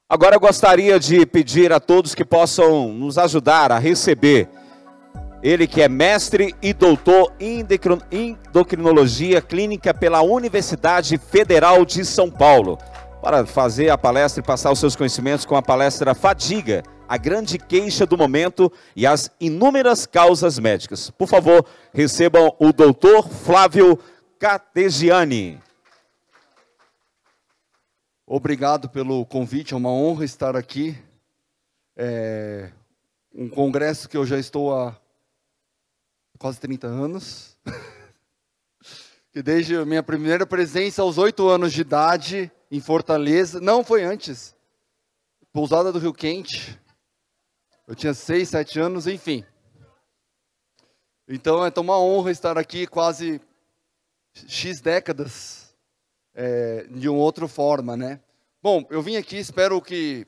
Agora eu gostaria de pedir a todos que possam nos ajudar a receber ele que é mestre e doutor em endocrinologia clínica pela Universidade Federal de São Paulo, para fazer a palestra e passar os seus conhecimentos com a palestra Fadiga, a grande queixa do momento e as inúmeras causas médicas. Por favor, recebam o doutor Flávio Categiani. Obrigado pelo convite, é uma honra estar aqui. Um congresso que eu já estou há quase 30 anos. Que desde a minha primeira presença aos 8 anos de idade, em Fortaleza. Não, foi antes. Pousada do Rio Quente. Eu tinha 6, 7 anos, enfim. Então é uma honra estar aqui quase X décadas. De uma outra forma, né? Bom, eu vim aqui, espero que...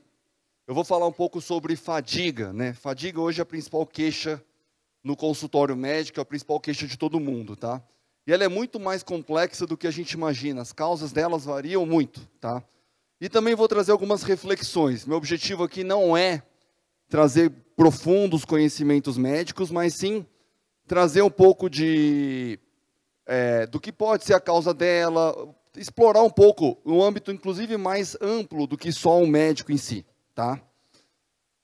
Eu vou falar um pouco sobre fadiga, né? Fadiga hoje é a principal queixa no consultório médico, é a principal queixa de todo mundo, tá? E ela é muito mais complexa do que a gente imagina, as causas delas variam muito, tá? E também vou trazer algumas reflexões. Meu objetivo aqui não é trazer profundos conhecimentos médicos, mas sim trazer um pouco do que pode ser a causa dela, explorar um pouco um âmbito, inclusive, mais amplo do que só o médico em si, tá?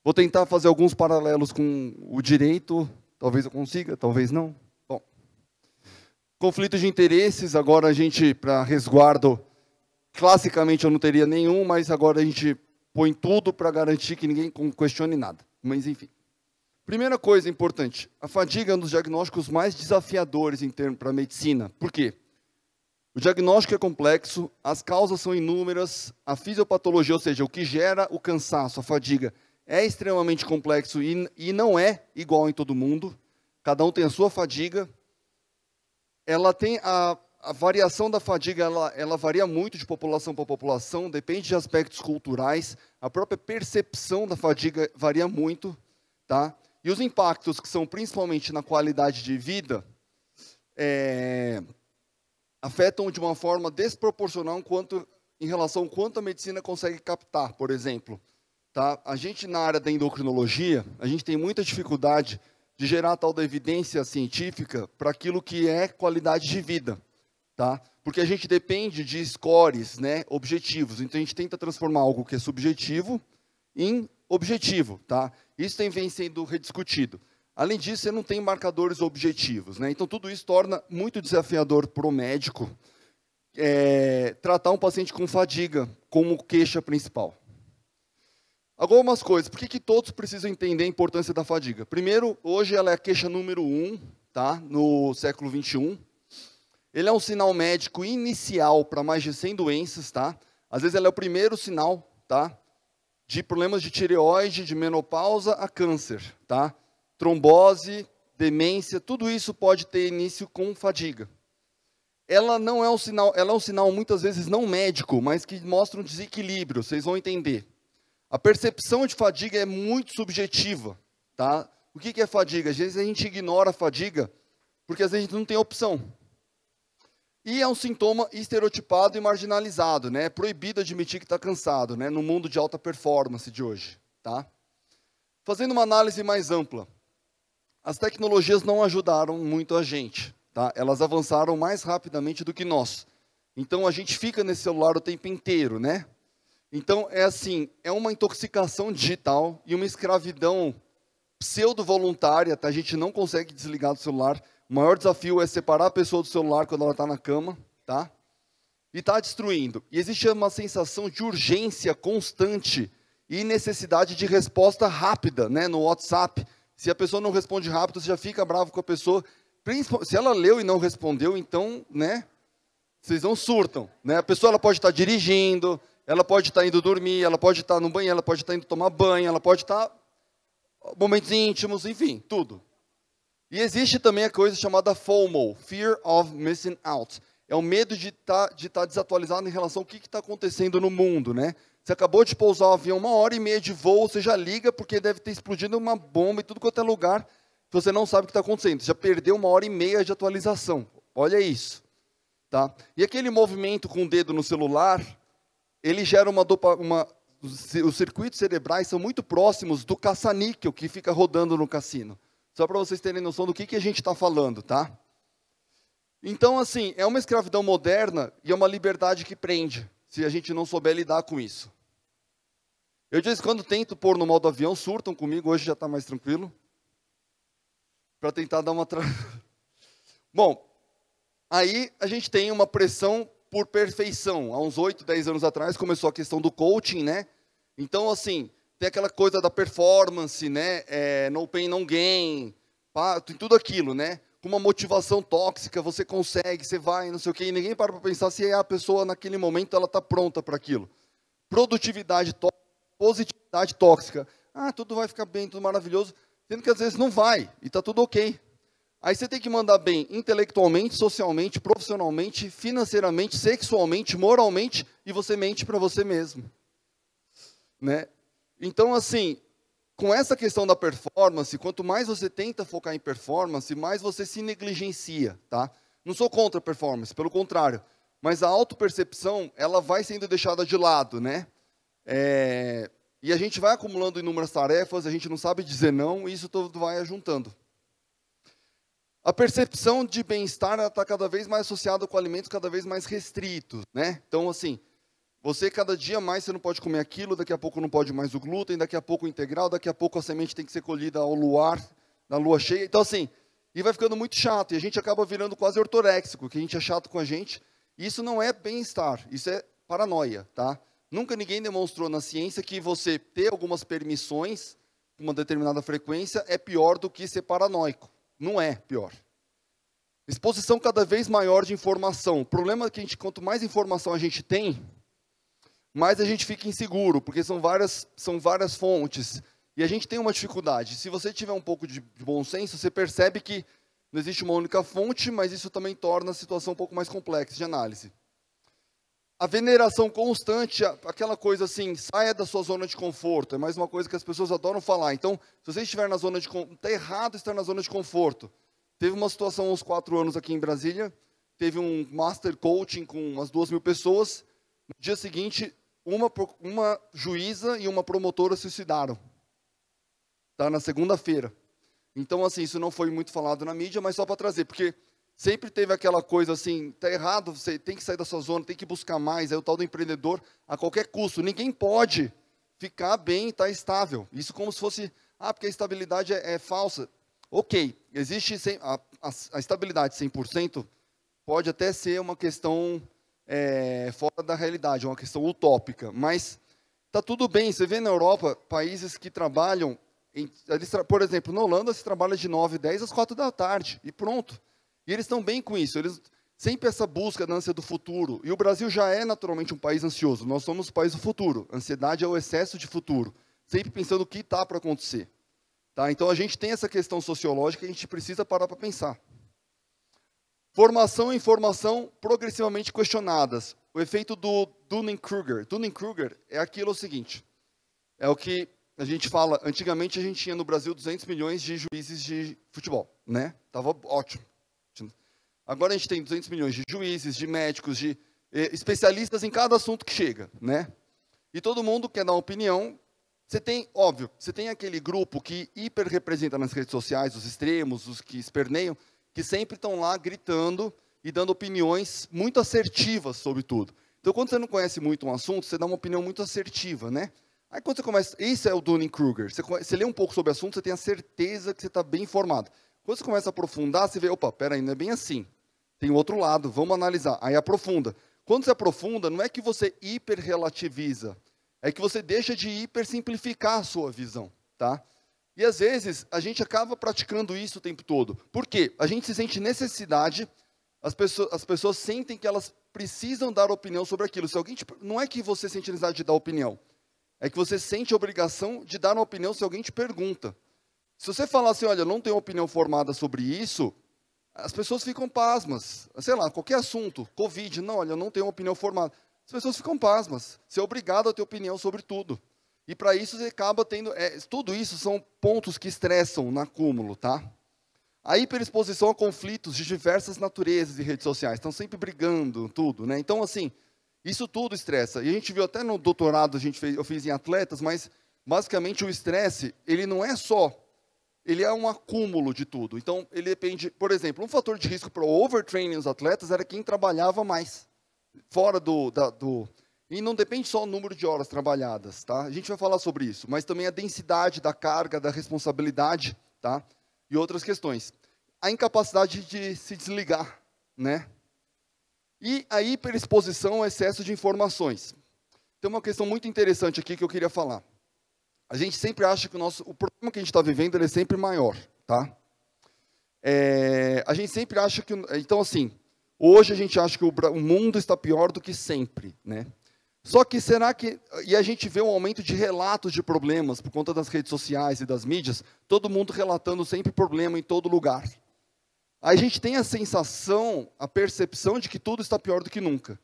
Vou tentar fazer alguns paralelos com o direito, talvez eu consiga, talvez não. Bom, conflito de interesses, agora a gente, para resguardo, classicamente eu não teria nenhum, mas agora a gente põe tudo para garantir que ninguém questione nada. Mas, enfim. Primeira coisa importante, a fadiga é um dos diagnósticos mais desafiadores em termos para a medicina. Por quê? O diagnóstico é complexo, as causas são inúmeras, a fisiopatologia, ou seja, o que gera o cansaço, a fadiga, é extremamente complexo e não é igual em todo mundo. Cada um tem a sua fadiga. Ela tem a variação da fadiga, ela varia muito de população para população, depende de aspectos culturais. A própria percepção da fadiga varia muito, tá? E os impactos que são principalmente na qualidade de vida, afetam de uma forma desproporcional em relação ao quanto a medicina consegue captar, por exemplo. Tá? A gente, na área da endocrinologia, a gente tem muita dificuldade de gerar tal da evidência científica para aquilo que é qualidade de vida. Tá? Porque a gente depende de scores, né, objetivos. Então, a gente tenta transformar algo que é subjetivo em objetivo. Tá? Isso vem sendo rediscutido. Além disso, você não tem marcadores objetivos, né? Então, tudo isso torna muito desafiador para o médico tratar um paciente com fadiga como queixa principal. Algumas coisas. Por que todos precisam entender a importância da fadiga? Primeiro, hoje ela é a queixa número 1, tá? No século XXI. Ele é um sinal médico inicial para mais de 100 doenças. Tá? Às vezes, ela é o primeiro sinal, tá? De problemas de tireoide, de menopausa a câncer. Tá? Trombose, demência, tudo isso pode ter início com fadiga. Ela não é um sinal, ela é um sinal muitas vezes não médico, mas que mostra um desequilíbrio, vocês vão entender. A percepção de fadiga é muito subjetiva, tá? O que é fadiga? Às vezes a gente ignora a fadiga, porque às vezes a gente não tem opção. E é um sintoma estereotipado e marginalizado, né? É proibido admitir que está cansado, né? No mundo de alta performance de hoje, tá? Fazendo uma análise mais ampla, as tecnologias não ajudaram muito a gente, tá? Elas avançaram mais rapidamente do que nós. Então, a gente fica nesse celular o tempo inteiro, né? Então, é assim, é uma intoxicação digital e uma escravidão pseudo-voluntária, tá? A gente não consegue desligar do celular. O maior desafio é separar a pessoa do celular quando ela está na cama, tá? E está destruindo. E existe uma sensação de urgência constante e necessidade de resposta rápida, né? No WhatsApp. Se a pessoa não responde rápido, você já fica bravo com a pessoa. Se ela leu e não respondeu, então, né, vocês não surtam. Né? A pessoa ela pode estar dirigindo, ela pode estar indo dormir, ela pode estar no banheiro, ela pode estar indo tomar banho, ela pode estar momentos íntimos, enfim, tudo. E existe também a coisa chamada FOMO, Fear of Missing Out. É o medo de estar desatualizado em relação ao que está acontecendo no mundo, né? Você acabou de pousar o avião, 1h30 de voo, você já liga porque deve ter explodido uma bomba em tudo quanto é lugar. você não sabe o que está acontecendo. Já perdeu 1h30 de atualização. Olha isso. Tá? E aquele movimento com o dedo no celular, ele gera os circuitos cerebrais são muito próximos do caça-níquel que fica rodando no cassino. Só para vocês terem noção do que a gente está falando, tá? Então, assim, é uma escravidão moderna e é uma liberdade que prende, se a gente não souber lidar com isso. Eu, de vez em quando, tento pôr no modo avião, surtam comigo, hoje já está mais tranquilo, para tentar dar uma... Bom, aí a gente tem uma pressão por perfeição. Há uns 8, 10 anos atrás começou a questão do coaching, né? Então, assim, tem aquela coisa da performance, né? No pain, no gain, tem tudo aquilo, né? Com uma motivação tóxica, você consegue, você vai, não sei o quê, e ninguém para pensar se a pessoa, naquele momento, ela está pronta para aquilo. Produtividade tóxica, positividade tóxica. Tudo vai ficar bem, tudo maravilhoso, sendo que às vezes não vai, e está tudo ok. Aí você tem que mandar bem intelectualmente, socialmente, profissionalmente, financeiramente, sexualmente, moralmente, e você mente para você mesmo. Né? Então, assim, com essa questão da performance, quanto mais você tenta focar em performance, mais você se negligencia. Tá? Não sou contra a performance, pelo contrário. Mas a autopercepção, ela vai sendo deixada de lado. Né? E a gente vai acumulando inúmeras tarefas, a gente não sabe dizer não, e isso tudo vai ajuntando. A percepção de bem-estar está cada vez mais associada com alimentos cada vez mais restritos, né? Então, assim, você cada dia mais você não pode comer aquilo, daqui a pouco não pode mais o glúten, daqui a pouco o integral, daqui a pouco a semente tem que ser colhida ao luar, na lua cheia. Então, assim, e vai ficando muito chato, e a gente acaba virando quase ortoréxico, que a gente é chato com a gente. E isso não é bem-estar, isso é paranoia, tá? Nunca ninguém demonstrou na ciência que você ter algumas permissões, com uma determinada frequência, é pior do que ser paranoico. Não é pior. Exposição cada vez maior de informação. O problema é que quanto mais informação a gente tem, mais a gente fica inseguro, porque são várias fontes. E a gente tem uma dificuldade. Se você tiver um pouco de bom senso, você percebe que não existe uma única fonte, mas isso também torna a situação um pouco mais complexa de análise. A veneração constante, aquela coisa assim, saia da sua zona de conforto, é mais uma coisa que as pessoas adoram falar. Então, se você estiver na zona de conforto, está errado estar na zona de conforto. Teve uma situação há uns 4 anos aqui em Brasília, teve um master coaching com umas 2.000 pessoas, no dia seguinte, uma juíza e uma promotora se suicidaram. Tá, na segunda-feira. Então, assim, isso não foi muito falado na mídia, mas só para trazer, porque... Sempre teve aquela coisa assim, está errado, você tem que sair da sua zona, tem que buscar mais, é o tal do empreendedor a qualquer custo. Ninguém pode ficar bem e estar estável. Isso como se fosse, porque a estabilidade é falsa. Ok, existe a estabilidade 100%, pode até ser uma questão fora da realidade, uma questão utópica, mas está tudo bem. Você vê na Europa, países que trabalham, por exemplo, na Holanda se trabalha de 9, 10 às 4 da tarde, e pronto. E eles estão bem com isso, eles sempre essa busca da ânsia do futuro. E o Brasil já é naturalmente um país ansioso, nós somos o país do futuro. Ansiedade é o excesso de futuro, sempre pensando o que está para acontecer. Tá? Então a gente tem essa questão sociológica que a gente precisa parar para pensar. Formação e informação progressivamente questionadas. O efeito do Dunning-Kruger. Dunning-Kruger é aquilo seguinte, é o que a gente fala, antigamente a gente tinha no Brasil 200 milhões de juízes de futebol, né? Tava ótimo. Agora a gente tem 200 milhões de juízes, de médicos, de especialistas em cada assunto que chega, né? E todo mundo quer dar uma opinião. Você tem, óbvio, você tem aquele grupo que hiperrepresenta nas redes sociais, os extremos, os que esperneiam, que sempre estão lá gritando e dando opiniões muito assertivas sobre tudo. Então, quando você não conhece muito um assunto, você dá uma opinião muito assertiva, né? Aí quando você começa, isso é o Dunning-Kruger, você lê um pouco sobre o assunto, você tem a certeza que você está bem informado. Quando você começa a aprofundar, você vê, opa, peraí, não é bem assim. Tem o outro lado, vamos analisar. Aí aprofunda. Quando você aprofunda, não é que você hiperrelativiza, é que você deixa de hipersimplificar a sua visão, tá? E às vezes, a gente acaba praticando isso o tempo todo. Por quê? A gente se sente necessidade, as pessoas sentem que elas precisam dar opinião sobre aquilo. Se alguém não é que você sente necessidade de dar opinião, é que você sente a obrigação de dar uma opinião se alguém te pergunta. Se você falar assim, olha, eu não tenho opinião formada sobre isso, as pessoas ficam pasmas. Sei lá, qualquer assunto, Covid, não, olha, eu não tenho opinião formada. As pessoas ficam pasmas. Você é obrigado a ter opinião sobre tudo. E para isso você acaba tendo... tudo isso são pontos que estressam no acúmulo, tá? A hiperexposição a conflitos de diversas naturezas em redes sociais. Estão sempre brigando, tudo, né? Então, assim, isso tudo estressa. E a gente viu até no doutorado, eu fiz em atletas, mas, basicamente, o estresse, ele não é só... Ele é um acúmulo de tudo. Então, ele depende... Por exemplo, um fator de risco para o overtraining dos atletas era quem trabalhava mais. Fora E não depende só do número de horas trabalhadas, tá? A gente vai falar sobre isso. Mas também a densidade da carga, da responsabilidade, tá? E outras questões. A incapacidade de se desligar, né? E a hiperexposição ao excesso de informações. Tem uma questão muito interessante aqui que eu queria falar. A gente sempre acha que o problema que a gente está vivendo ele é sempre maior, tá? A gente sempre acha que... Então, assim, hoje a gente acha que o mundo está pior do que sempre, né? Só que será que... E a gente vê um aumento de relatos de problemas por conta das redes sociais e das mídias, todo mundo relatando sempre problema em todo lugar. Aí a gente tem a sensação, a percepção de que tudo está pior do que nunca.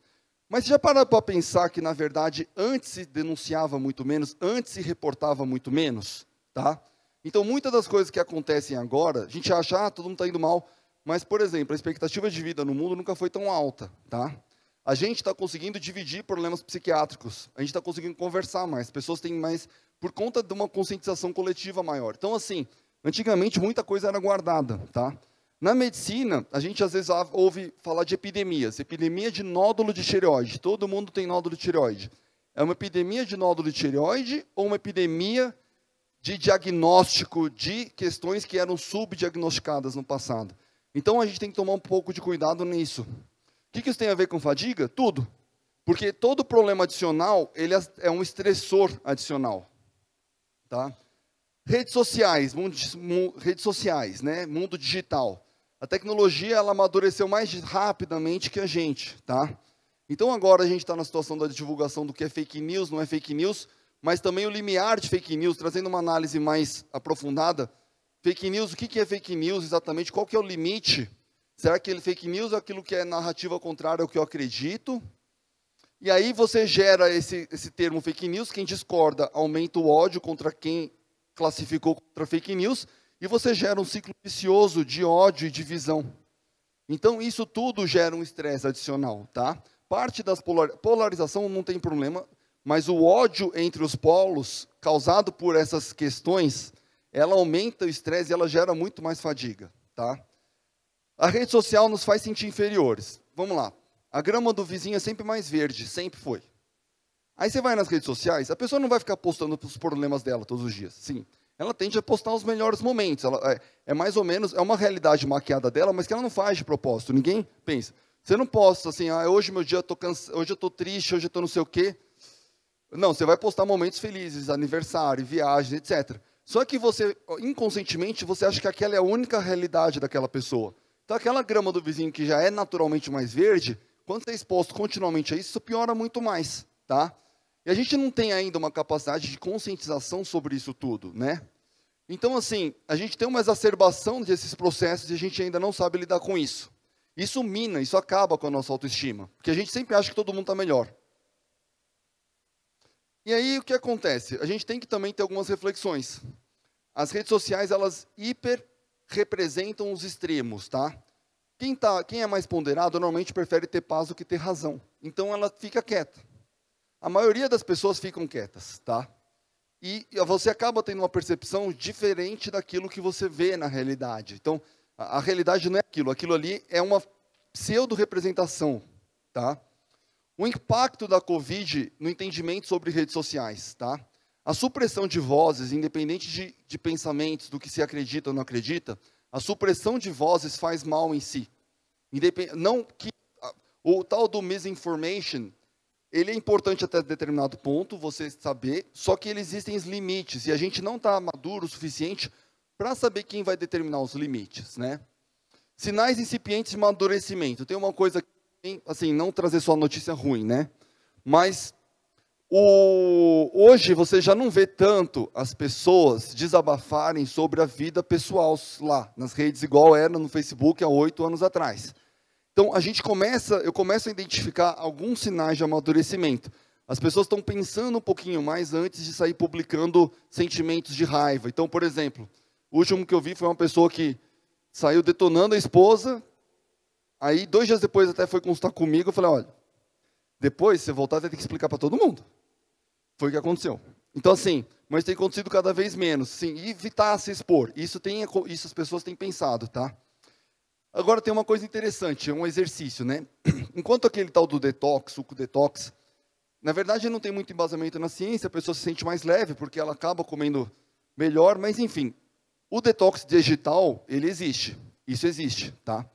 Mas você já parou para pensar que, na verdade, antes se denunciava muito menos, antes se reportava muito menos? Tá? Então, muitas das coisas que acontecem agora, a gente acha, todo mundo está indo mal, mas, por exemplo, a expectativa de vida no mundo nunca foi tão alta. Tá? A gente está conseguindo dividir problemas psiquiátricos, a gente está conseguindo conversar mais, pessoas têm mais, por conta de uma conscientização coletiva maior. Então, assim, antigamente muita coisa era guardada, tá? Na medicina, a gente às vezes ouve falar de epidemias, epidemia de nódulo de tireoide, todo mundo tem nódulo de tireoide. É uma epidemia de nódulo de tireoide ou uma epidemia de diagnóstico de questões que eram subdiagnosticadas no passado? Então, a gente tem que tomar um pouco de cuidado nisso. O que isso tem a ver com fadiga? Tudo. Porque todo problema adicional, ele é um estressor adicional. Tá? Redes sociais, né? Mundo digital. A tecnologia, ela amadureceu mais rapidamente que a gente. Tá? Então, agora a gente está na situação da divulgação do que é fake news, não é fake news, mas também o limiar de fake news, trazendo uma análise mais aprofundada. Fake news, o que é fake news exatamente? Qual que é o limite? Será que fake news é aquilo que é narrativa contrária ao que eu acredito? E aí você gera esse termo fake news, quem discorda aumenta o ódio contra quem classificou contra fake news, e você gera um ciclo vicioso de ódio e divisão. Então, isso tudo gera um estresse adicional, tá? Parte das polarização não tem problema, mas o ódio entre os polos, causado por essas questões, ela aumenta o estresse e ela gera muito mais fadiga, tá? A rede social nos faz sentir inferiores. Vamos lá. A grama do vizinho é sempre mais verde, sempre foi. Aí você vai nas redes sociais, a pessoa não vai ficar postando os problemas dela todos os dias. Sim, ela tende a postar os melhores momentos. É mais ou menos, é uma realidade maquiada dela, mas que ela não faz de propósito. Ninguém pensa. Você não posta assim, hoje meu dia hoje eu estou triste, hoje eu estou não sei o quê. Não, você vai postar momentos felizes, aniversário, viagens, etc. Só que você, inconscientemente, você acha que aquela é a única realidade daquela pessoa. Então, aquela grama do vizinho que já é naturalmente mais verde, quando você é exposto continuamente a isso piora muito mais, tá? E a gente não tem ainda uma capacidade de conscientização sobre isso tudo, né? Então, assim, a gente tem uma exacerbação desses processos e a gente ainda não sabe lidar com isso. Isso mina, isso acaba com a nossa autoestima, porque a gente sempre acha que todo mundo está melhor. E aí, o que acontece? A gente tem que também ter algumas reflexões. As redes sociais, elas representam os extremos, tá? Quem é mais ponderado, normalmente prefere ter paz do que ter razão. Então, ela fica quieta. A maioria das pessoas ficam quietas, tá? E você acaba tendo uma percepção diferente daquilo que você vê na realidade. Então, a realidade não é aquilo. Aquilo ali é uma pseudo-representação, tá? O impacto da Covid no entendimento sobre redes sociais, tá? A supressão de vozes, independente de pensamentos, do que se acredita ou não acredita, a supressão de vozes faz mal em si. O tal do misinformation, ele é importante até determinado ponto, você saber, só que existem os limites, e a gente não está maduro o suficiente para saber quem vai determinar os limites, né? Sinais incipientes de amadurecimento. Tem uma coisa, assim, não trazer só notícia ruim, né? Mas hoje você já não vê tanto as pessoas desabafarem sobre a vida pessoal lá, nas redes, igual era no Facebook há 8 anos atrás. Então, eu começo a identificar alguns sinais de amadurecimento. As pessoas estão pensando um pouquinho mais antes de sair publicando sentimentos de raiva. Então, por exemplo, o último que eu vi foi uma pessoa que saiu detonando a esposa, aí 2 dias depois até foi consultar comigo, eu falei, olha, depois você voltar, vai ter que explicar para todo mundo. Foi o que aconteceu. Então, assim, mas tem acontecido cada vez menos. Sim, e evitar se expor. Isso as pessoas têm pensado, tá? Agora tem uma coisa interessante, é um exercício, né? Enquanto aquele tal do detox, suco detox, na verdade não tem muito embasamento na ciência, a pessoa se sente mais leve, porque ela acaba comendo melhor, mas enfim, o detox digital, ele existe. Isso existe, tá?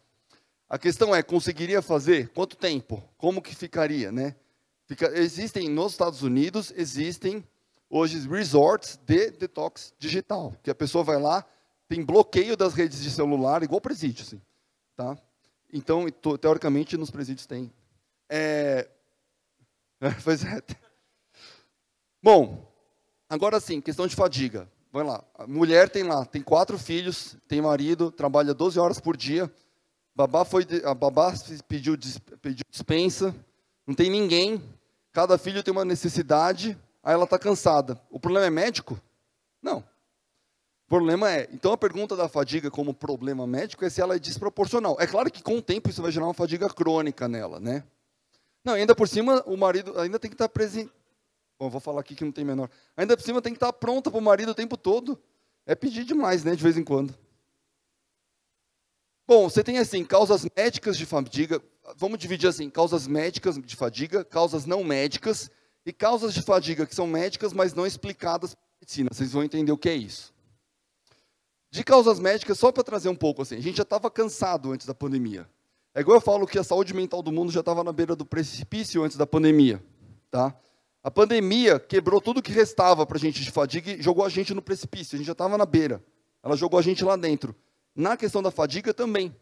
A questão é, conseguiria fazer? Quanto tempo? Como que ficaria, né? Existem, nos Estados Unidos, existem hoje resorts de detox digital, que a pessoa vai lá, tem bloqueio das redes de celular, igual presídio, assim, tá? Então, teoricamente, nos presídios tem. Pois é. Bom, agora sim, questão de fadiga. Vai lá, a mulher tem 4 filhos, tem marido, trabalha 12 horas por dia, a babá pediu dispensa, não tem ninguém, cada filho tem uma necessidade, aí ela está cansada. O problema é médico? Não. O problema é... Então, a pergunta da fadiga como problema médico é se ela é desproporcional. É claro que, com o tempo, isso vai gerar uma fadiga crônica nela, né? Não, ainda por cima, o marido ainda tem que estar presente. Bom, vou falar aqui que não tem menor. Ainda por cima, tem que estar pronta para o marido o tempo todo. É pedir demais, né, de vez em quando. Bom, você tem, assim, causas médicas de fadiga. Vamos dividir, assim, causas médicas de fadiga, causas não médicas e causas de fadiga que são médicas, mas não explicadas pela medicina. Vocês vão entender o que é isso. De causas médicas, só para trazer um pouco, assim, a gente já estava cansado antes da pandemia. É igual eu falo que a saúde mental do mundo já estava na beira do precipício antes da pandemia, tá? A pandemia quebrou tudo que restava para a gente de fadiga e jogou a gente no precipício. A gente já estava na beira. Ela jogou a gente lá dentro. Na questão da fadiga também.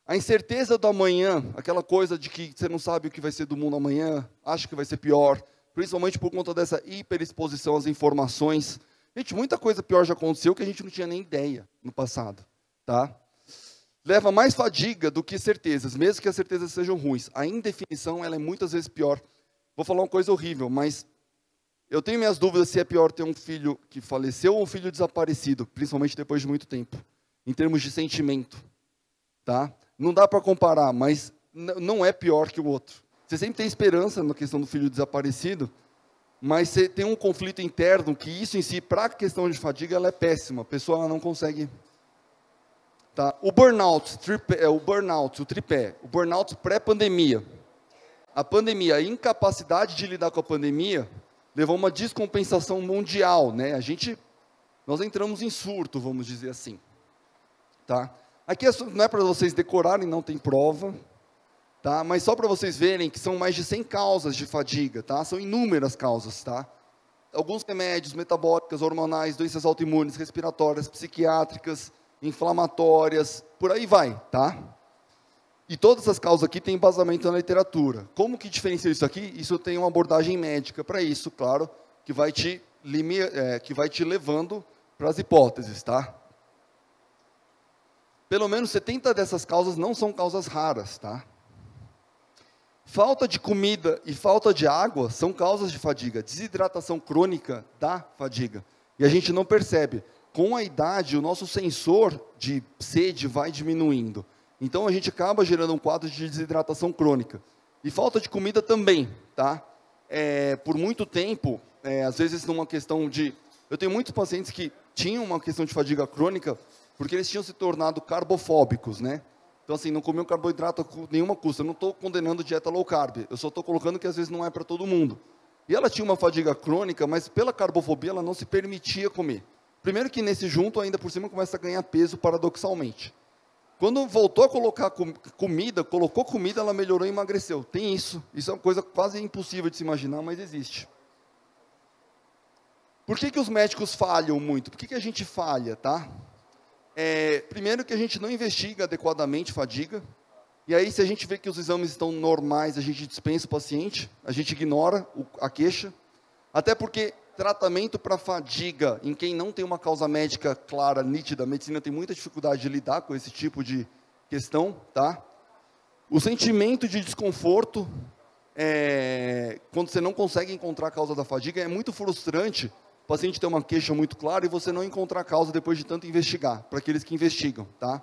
A incerteza do amanhã, aquela coisa de que você não sabe o que vai ser do mundo amanhã, acha que vai ser pior, principalmente por conta dessa hiperexposição às informações. Gente, muita coisa pior já aconteceu que a gente não tinha nem ideia no passado, tá? Leva mais fadiga do que certezas, mesmo que as certezas sejam ruins. A indefinição, ela é muitas vezes pior. Vou falar uma coisa horrível, mas eu tenho minhas dúvidas se é pior ter um filho que faleceu ou um filho desaparecido, principalmente depois de muito tempo, em termos de sentimento, tá? Não dá para comparar, mas não é pior que o outro. Você sempre tem esperança na questão do filho desaparecido, mas você tem um conflito interno que isso em si, para a questão de fadiga, ela é péssima. A pessoa ela não consegue... Tá? O burnout, o tripé, o burnout pré-pandemia. A pandemia, a incapacidade de lidar com a pandemia, levou a uma descompensação mundial, né? Nós entramos em surto, vamos dizer assim. Tá? Aqui não é para vocês decorarem, não tem prova, tá? Mas só para vocês verem que são mais de 100 causas de fadiga, tá? São inúmeras causas, tá? Alguns remédios, metabólicas, hormonais, doenças autoimunes, respiratórias, psiquiátricas, inflamatórias, por aí vai, tá? E todas essas causas aqui têm embasamento na literatura. Como que diferencia isso aqui? Isso tem uma abordagem médica para isso, claro, que vai te levando para as hipóteses, tá? Pelo menos 70 dessas causas não são causas raras, tá? Falta de comida e falta de água são causas de fadiga. Desidratação crônica dá fadiga. E a gente não percebe. Com a idade, o nosso sensor de sede vai diminuindo. Então, a gente acaba gerando um quadro de desidratação crônica. E falta de comida também, tá? Por muito tempo, às vezes numa questão de... Eu tenho muitos pacientes que tinham uma questão de fadiga crônica porque eles tinham se tornado carbofóbicos, né? Então, assim, não comiam carboidrato com nenhuma custa. Eu não estou condenando dieta low carb. Eu só estou colocando que às vezes não é para todo mundo. E ela tinha uma fadiga crônica, mas pela carbofobia ela não se permitia comer. Primeiro que nesse junto, ainda por cima, começa a ganhar peso paradoxalmente. Quando voltou a colocar comida, colocou comida, ela melhorou e emagreceu. Tem isso. Isso é uma coisa quase impossível de se imaginar, mas existe. Por que os médicos falham muito? Por que a gente falha, tá? Primeiro que a gente não investiga adequadamente fadiga. E aí, se a gente vê que os exames estão normais, a gente dispensa o paciente, a gente ignora a queixa. Até porque tratamento para fadiga, em quem não tem uma causa médica clara, nítida, a medicina tem muita dificuldade de lidar com esse tipo de questão, tá? O sentimento de desconforto, quando você não consegue encontrar a causa da fadiga, é muito frustrante. O paciente tem uma queixa muito clara e você não encontrar a causa depois de tanto investigar, para aqueles que investigam, tá?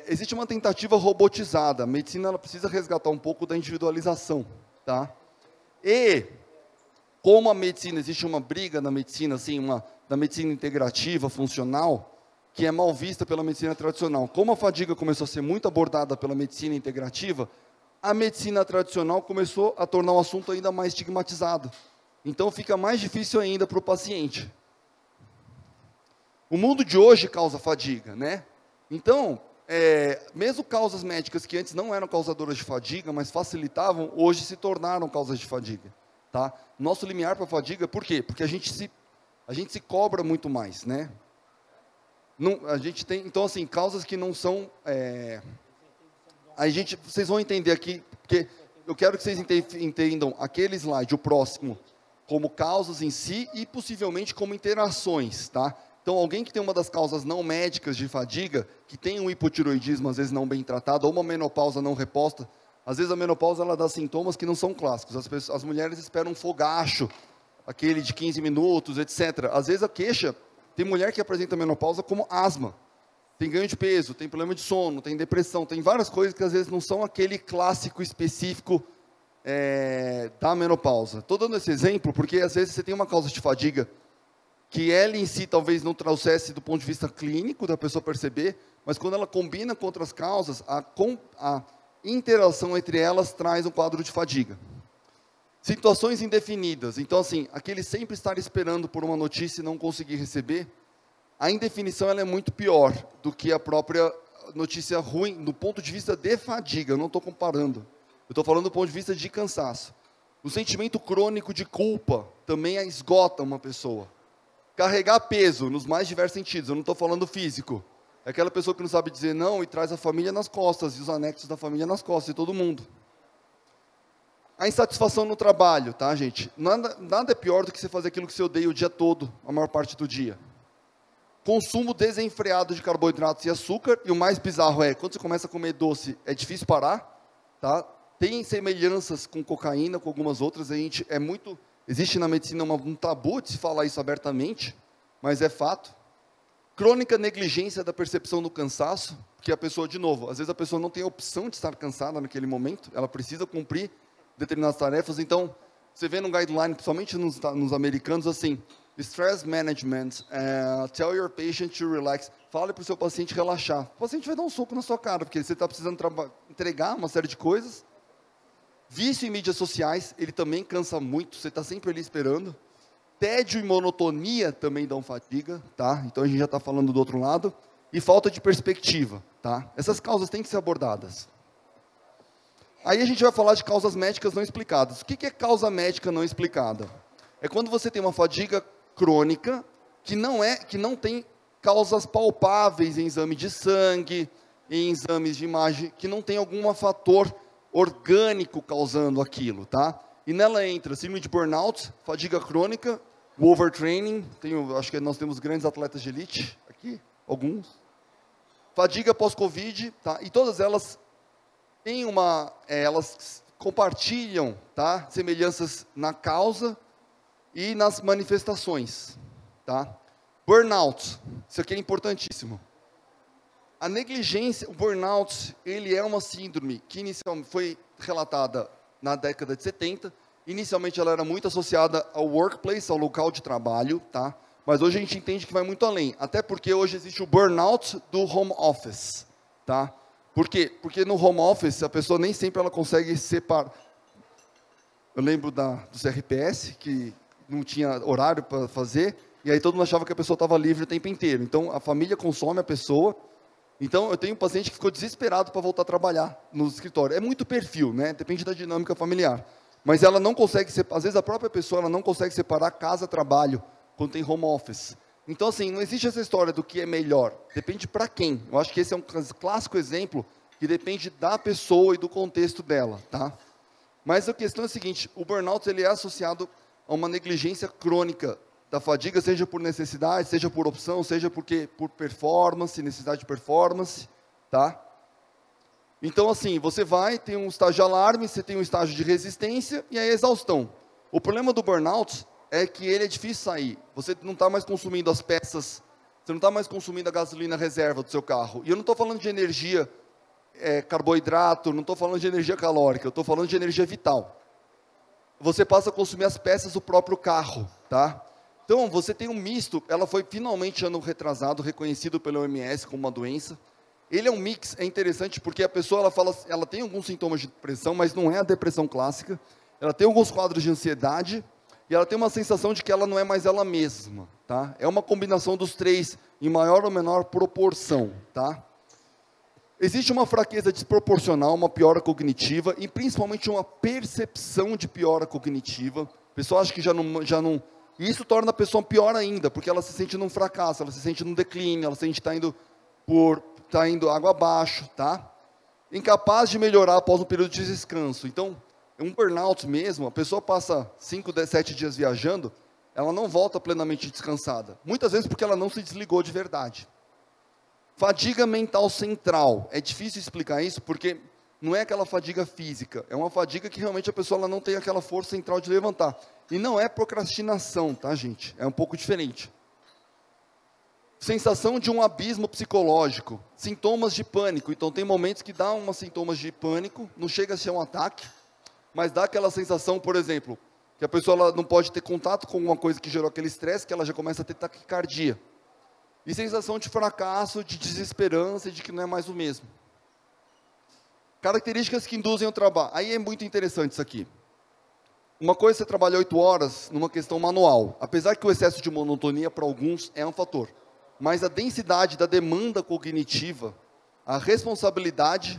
Existe uma tentativa robotizada. A medicina ela precisa resgatar um pouco da individualização, tá? E como a medicina, existe uma briga na medicina, assim, da medicina integrativa, funcional, que é mal vista pela medicina tradicional. Como a fadiga começou a ser muito abordada pela medicina integrativa, a medicina tradicional começou a tornar o assunto ainda mais estigmatizado. Então fica mais difícil ainda para o paciente. O mundo de hoje causa fadiga, né? Então, mesmo causas médicas que antes não eram causadoras de fadiga, mas facilitavam, hoje se tornaram causas de fadiga. Tá? Nosso limiar para a fadiga, por quê? Porque a gente se cobra muito mais, né? A gente tem, então, assim, causas que não são... vocês vão entender aqui, porque eu quero que vocês entendam aquele slide, o próximo, como causas em si e possivelmente como interações, tá? Então, alguém que tem uma das causas não médicas de fadiga, que tem um hipotiroidismo, às vezes não bem tratado, ou uma menopausa não reposta, às vezes a menopausa ela dá sintomas que não são clássicos. As mulheres esperam um fogacho, aquele de 15 minutos, etc. Às vezes a queixa, tem mulher que apresenta menopausa como asma, tem ganho de peso, tem problema de sono, tem depressão, tem várias coisas que às vezes não são aquele clássico específico da menopausa. Estou dando esse exemplo porque às vezes você tem uma causa de fadiga que ela em si talvez não trouxesse do ponto de vista clínico da pessoa perceber, mas quando ela combina com outras causas, a interação entre elas traz um quadro de fadiga. Situações indefinidas. Então, assim, aquele sempre estar esperando por uma notícia e não conseguir receber, a indefinição ela é muito pior do que a própria notícia ruim, do ponto de vista de fadiga. Eu não estou comparando. Eu estou falando do ponto de vista de cansaço. O sentimento crônico de culpa também esgota uma pessoa. Carregar peso, nos mais diversos sentidos. Eu não estou falando físico. É aquela pessoa que não sabe dizer não e traz a família nas costas, e os anexos da família nas costas, de todo mundo. A insatisfação no trabalho, tá, gente? Nada é pior do que você fazer aquilo que você odeia o dia todo, a maior parte do dia. Consumo desenfreado de carboidratos e açúcar, e o mais bizarro quando você começa a comer doce, é difícil parar, tá? Tem semelhanças com cocaína, com algumas outras, existe na medicina um tabu de se falar isso abertamente, mas é fato. Crônica negligência da percepção do cansaço, que a pessoa, de novo, às vezes a pessoa não tem a opção de estar cansada naquele momento, ela precisa cumprir determinadas tarefas, então, você vê no guideline, principalmente nos americanos, assim, stress management, tell your patient to relax, fale para o seu paciente relaxar. O paciente vai dar um soco na sua cara, porque você está precisando entregar uma série de coisas. Vício em mídias sociais, ele também cansa muito, você está sempre ali esperando. Tédio e monotonia também dão fadiga, tá? Então a gente já está falando do outro lado. E falta de perspectiva, tá? Essas causas têm que ser abordadas. Aí a gente vai falar de causas médicas não explicadas. O que é causa médica não explicada? É quando você tem uma fadiga crônica que não tem causas palpáveis em exame de sangue, em exames de imagem, que não tem algum fator orgânico causando aquilo, tá? E nela entra síndrome de burnout, fadiga crônica, o overtraining, acho que nós temos grandes atletas de elite aqui, alguns. Fadiga pós-Covid, tá? E todas elas têm elas compartilham, tá? Semelhanças na causa e nas manifestações, tá? Burnout, isso aqui é importantíssimo. A negligência, o burnout, ele é uma síndrome que inicialmente foi relatada na década de 70. Inicialmente ela era muito associada ao workplace, ao local de trabalho, tá? Mas hoje a gente entende que vai muito além, até porque hoje existe o burnout do home office, tá? Por quê? Porque no home office a pessoa nem sempre ela consegue separar. Eu lembro do CRPS, que não tinha horário para fazer, e aí todo mundo achava que a pessoa estava livre o tempo inteiro. Então a família consome a pessoa. Então eu tenho um paciente que ficou desesperado para voltar a trabalhar no escritório. É muito perfil, né? Depende da dinâmica familiar. Mas ela não consegue, às vezes a própria pessoa ela não consegue separar casa-trabalho quando tem home office. Então, assim, não existe essa história do que é melhor. Depende para quem. Eu acho que esse é um clássico exemplo que depende da pessoa e do contexto dela, tá? Mas a questão é a seguinte, o burnout ele é associado a uma negligência crônica da fadiga, seja por necessidade, seja por opção, seja por performance, necessidade de performance, tá? Então, assim, você tem um estágio de alarme, você tem um estágio de resistência e a exaustão. O problema do burnout é que ele é difícil sair. Você não está mais consumindo as peças, você não está mais consumindo a gasolina reserva do seu carro. E eu não estou falando de energia carboidrato, não estou falando de energia calórica, eu estou falando de energia vital. Você passa a consumir as peças do próprio carro, tá? Então, você tem um misto, ela foi finalmente, ano retrasado, reconhecido pela OMS como uma doença. Ele é um mix, é interessante, porque a pessoa, ela tem alguns sintomas de depressão, mas não é a depressão clássica. Ela tem alguns quadros de ansiedade, e ela tem uma sensação de que ela não é mais ela mesma, tá? É uma combinação dos três, em maior ou menor proporção, tá? Existe uma fraqueza desproporcional, uma piora cognitiva e principalmente uma percepção de piora cognitiva. A pessoa acha que já não... E isso torna a pessoa pior ainda, porque ela se sente num fracasso, ela se sente num declínio, ela se sente que está indo água abaixo, tá? Incapaz de melhorar após um período de descanso. Então, um burnout mesmo, a pessoa passa 5, 7 dias viajando, ela não volta plenamente descansada. Muitas vezes porque ela não se desligou de verdade. Fadiga mental central. É difícil explicar isso porque não é aquela fadiga física. É uma fadiga que realmente a pessoa ela não tem aquela força central de levantar. E não é procrastinação, tá, gente? É um pouco diferente. Sensação de um abismo psicológico. Sintomas de pânico. Então, tem momentos que dá uns sintomas de pânico. Não chega a ser um ataque. Mas dá aquela sensação, por exemplo, que a pessoa ela não pode ter contato com alguma coisa que gerou aquele estresse, que ela já começa a ter taquicardia. E sensação de fracasso, de desesperança e de que não é mais o mesmo. Características que induzem o trabalho. Aí é muito interessante isso aqui. Uma coisa é você trabalhar 8 horas numa questão manual. Apesar que o excesso de monotonia para alguns é um fator. Mas a densidade da demanda cognitiva, a responsabilidade,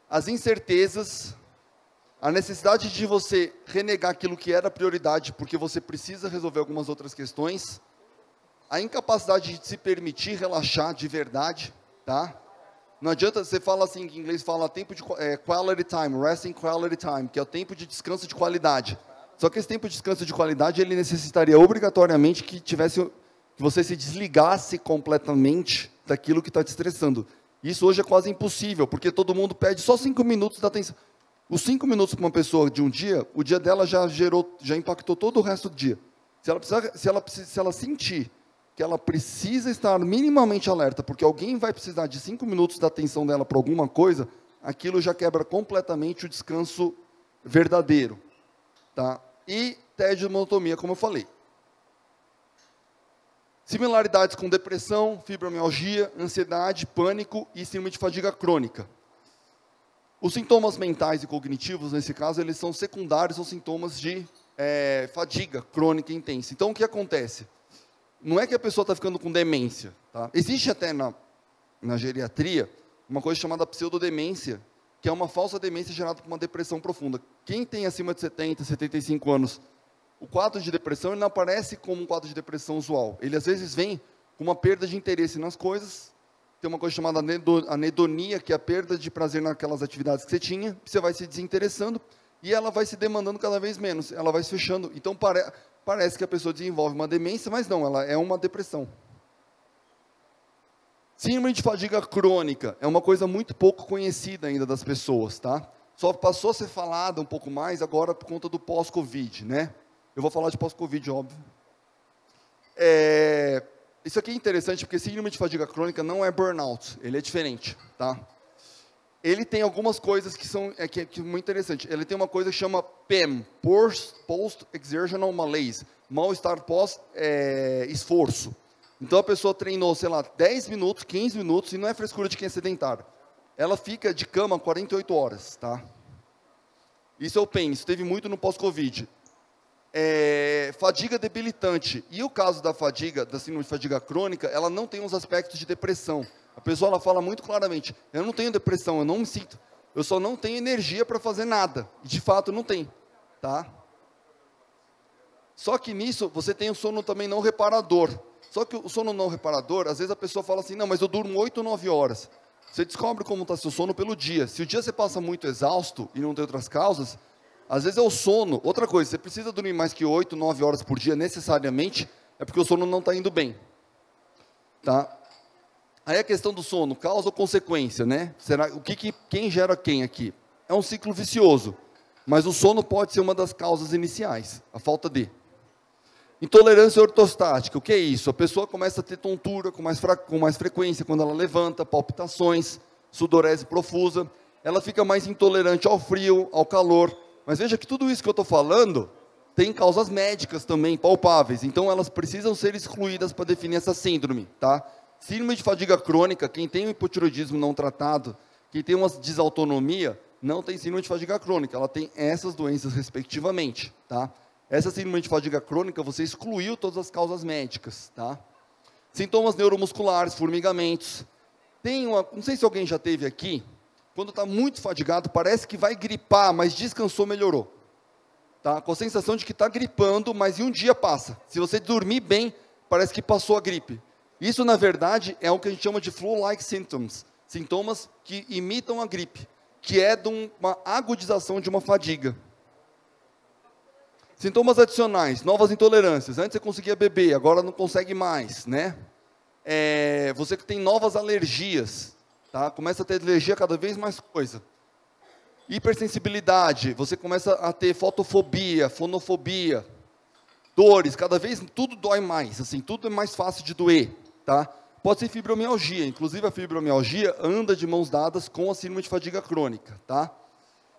as incertezas, a necessidade de você renegar aquilo que era prioridade porque você precisa resolver algumas outras questões, a incapacidade de se permitir relaxar de verdade, tá? Não adianta, você fala assim, em inglês fala tempo de quality time, resting quality time, que é o tempo de descanso de qualidade. Só que esse tempo de descanso de qualidade, ele necessitaria obrigatoriamente que você se desligasse completamente daquilo que está te estressando. Isso hoje é quase impossível, porque todo mundo pede só 5 minutos da atenção. Os 5 minutos para uma pessoa de um dia, o dia dela já impactou todo o resto do dia. Se ela sentir que ela precisa estar minimamente alerta, porque alguém vai precisar de 5 minutos da atenção dela para alguma coisa, aquilo já quebra completamente o descanso verdadeiro. Tá? E tédio e monotonia, como eu falei. Similaridades com depressão, fibromialgia, ansiedade, pânico e síndrome de fadiga crônica. Os sintomas mentais e cognitivos, nesse caso, eles são secundários aos sintomas de fadiga crônica intensa. Então, o que acontece? Não é que a pessoa está ficando com demência. Tá? Existe até na geriatria uma coisa chamada pseudodemência, que é uma falsa demência gerada por uma depressão profunda. Quem tem acima de 70, 75 anos, o quadro de depressão ele não aparece como um quadro de depressão usual. Ele, às vezes, vem com uma perda de interesse nas coisas. Tem uma coisa chamada anedonia, que é a perda de prazer naquelas atividades que você tinha. Você vai se desinteressando e ela vai se demandando cada vez menos. Ela vai se fechando. Então, parece que a pessoa desenvolve uma demência, mas não, ela é uma depressão. Síndrome de fadiga crônica é uma coisa muito pouco conhecida ainda das pessoas, tá? Só passou a ser falada um pouco mais agora por conta do pós-Covid, né? Eu vou falar de pós-Covid, óbvio. Isso aqui é interessante porque síndrome de fadiga crônica não é burnout, ele é diferente, tá? Ele tem algumas coisas que são muito interessantes. Ele tem uma coisa que chama PEM, Post-Exertional Malaise, mal-estar pós-esforço. Então a pessoa treinou, sei lá, 10 minutos, 15 minutos, e não é frescura de quem é sedentário. Ela fica de cama 48 horas, tá? Isso é o PEM, isso teve muito no pós-Covid. Fadiga debilitante. E o caso da síndrome de fadiga crônica, ela não tem uns aspectos de depressão. A pessoa ela fala muito claramente, eu não tenho depressão, eu não me sinto, eu só não tenho energia para fazer nada. E de fato não tem, tá? Só que nisso você tem o sono também não reparador. Só que o sono não reparador, às vezes a pessoa fala assim, não, mas eu durmo 8 ou 9 horas. Você descobre como está seu sono pelo dia. Se o dia você passa muito exausto e não tem outras causas, às vezes é o sono. Outra coisa, você precisa dormir mais que 8, 9 horas por dia necessariamente, é porque o sono não está indo bem. Tá? Aí a questão do sono, causa ou consequência, né? Quem gera quem aqui? É um ciclo vicioso, mas o sono pode ser uma das causas iniciais, a falta de. Intolerância ortostática, o que é isso? A pessoa começa a ter tontura com mais frequência quando ela levanta, palpitações, sudorese profusa, ela fica mais intolerante ao frio, ao calor. Mas veja que tudo isso que eu estou falando tem causas médicas também palpáveis, então elas precisam ser excluídas para definir essa síndrome, tá? Síndrome de fadiga crônica, quem tem um hipotireoidismo não tratado, quem tem uma desautonomia, não tem síndrome de fadiga crônica, ela tem essas doenças respectivamente, tá? Essa síndrome de fadiga crônica, você excluiu todas as causas médicas, tá? Sintomas neuromusculares, formigamentos. Não sei se alguém já teve aqui, quando está muito fadigado, parece que vai gripar, mas descansou, melhorou. Tá? Com a sensação de que está gripando, mas em um dia passa. Se você dormir bem, parece que passou a gripe. Isso, na verdade, é o que a gente chama de flu-like symptoms. Sintomas que imitam a gripe, que é de uma agudização de uma fadiga. Sintomas adicionais, novas intolerâncias. Antes você conseguia beber, agora não consegue mais, né? Você tem novas alergias, tá? Começa a ter alergia a cada vez mais coisa. Hipersensibilidade, você começa a ter fotofobia, fonofobia, dores, cada vez tudo dói mais, assim, tudo é mais fácil de doer, tá? Pode ser fibromialgia, inclusive a fibromialgia anda de mãos dadas com a síndrome de fadiga crônica, tá?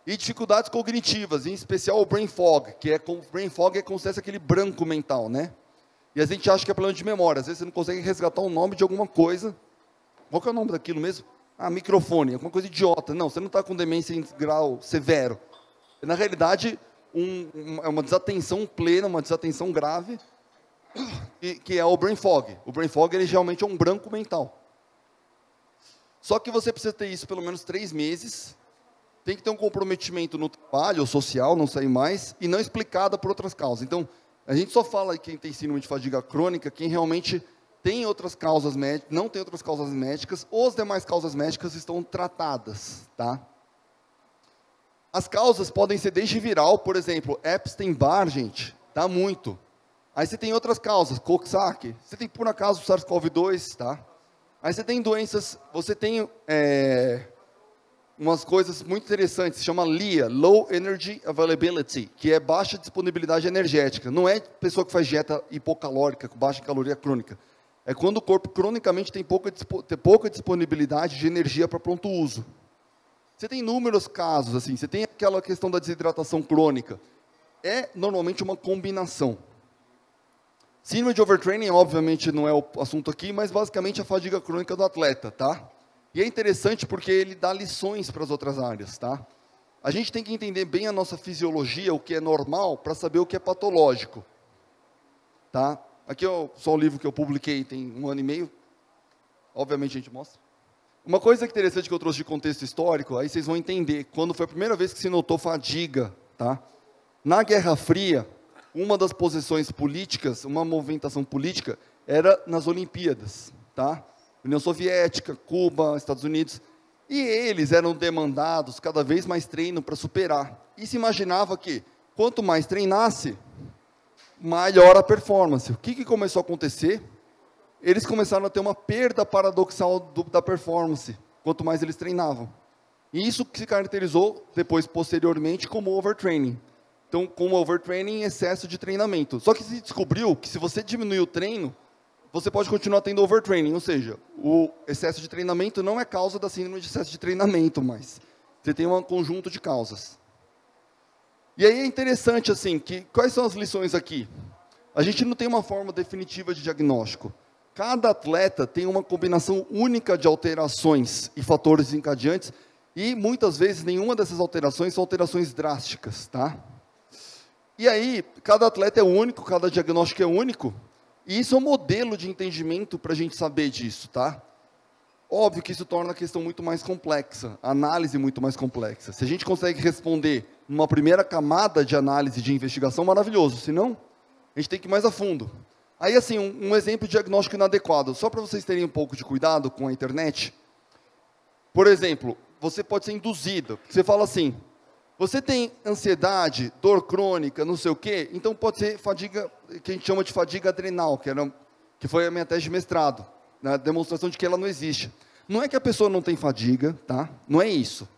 E dificuldades cognitivas, em especial o brain fog, brain fog é como se fosse aquele branco mental, né? E a gente acha que é problema de memória, às vezes você não consegue resgatar o nome de alguma coisa. Qual que é o nome daquilo mesmo? Ah, microfone, alguma coisa idiota. Não, você não está com demência em grau severo. Na realidade, é uma desatenção plena, uma desatenção grave, que é o brain fog. O brain fog, ele geralmente é um branco mental. Só que você precisa ter isso pelo menos 3 meses, tem que ter um comprometimento no trabalho, ou social, não sei mais, e não explicada por outras causas. Então, a gente só fala quem tem síndrome de fadiga crônica, quem realmente tem outras causas médicas, não tem outras causas médicas, ou as demais causas médicas estão tratadas, tá? As causas podem ser desde viral, por exemplo, Epstein-Barr, gente, dá muito. Aí você tem outras causas, Coxsackie, você tem por acaso o SARS-CoV-2, tá? Aí você tem doenças, você tem umas coisas muito interessantes, se chama LEA, Low Energy Availability, que é baixa disponibilidade energética. Não é pessoa que faz dieta hipocalórica, com baixa caloria crônica. É quando o corpo cronicamente tem pouca disponibilidade de energia para pronto uso. Você tem inúmeros casos, assim, você tem aquela questão da desidratação crônica. É normalmente uma combinação. Síndrome de overtraining, obviamente, não é o assunto aqui, mas basicamente a fadiga crônica do atleta, tá? E é interessante porque ele dá lições para as outras áreas, tá? A gente tem que entender bem a nossa fisiologia, o que é normal, para saber o que é patológico, tá? Aqui é só um livro que eu publiquei tem 1 ano e meio. Obviamente a gente mostra. Uma coisa interessante que eu trouxe de contexto histórico, aí vocês vão entender, quando foi a primeira vez que se notou fadiga, tá? Na Guerra Fria, uma das posições políticas, uma movimentação política, era nas Olimpíadas, tá? União Soviética, Cuba, Estados Unidos. E eles eram demandados cada vez mais treino para superar. E se imaginava que, quanto mais treinasse, maior a performance. O que começou a acontecer? Eles começaram a ter uma perda paradoxal da performance, quanto mais eles treinavam. E isso que se caracterizou, depois, posteriormente, como overtraining. Então, como overtraining, excesso de treinamento. Só que se descobriu que se você diminuir o treino, você pode continuar tendo overtraining, ou seja, o excesso de treinamento não é causa da síndrome de excesso de treinamento, mas você tem um conjunto de causas. E aí é interessante, assim, que quais são as lições aqui? A gente não tem uma forma definitiva de diagnóstico. Cada atleta tem uma combinação única de alterações e fatores desencadeantes, e muitas vezes nenhuma dessas alterações são alterações drásticas, tá? E aí, cada atleta é único, cada diagnóstico é único, e isso é um modelo de entendimento para a gente saber disso, tá? Óbvio que isso torna a questão muito mais complexa, a análise muito mais complexa. Se a gente consegue responder numa primeira camada de análise de investigação, maravilhoso. Se não, a gente tem que ir mais a fundo. Aí, assim, um exemplo de diagnóstico inadequado, só para vocês terem um pouco de cuidado com a internet. Por exemplo, você pode ser induzido. Você fala assim, você tem ansiedade, dor crônica, não sei o quê, então pode ser fadiga, que a gente chama de fadiga adrenal, que foi a minha tese de mestrado, na demonstração de que ela não existe. Não é que a pessoa não tem fadiga, tá? Não é isso.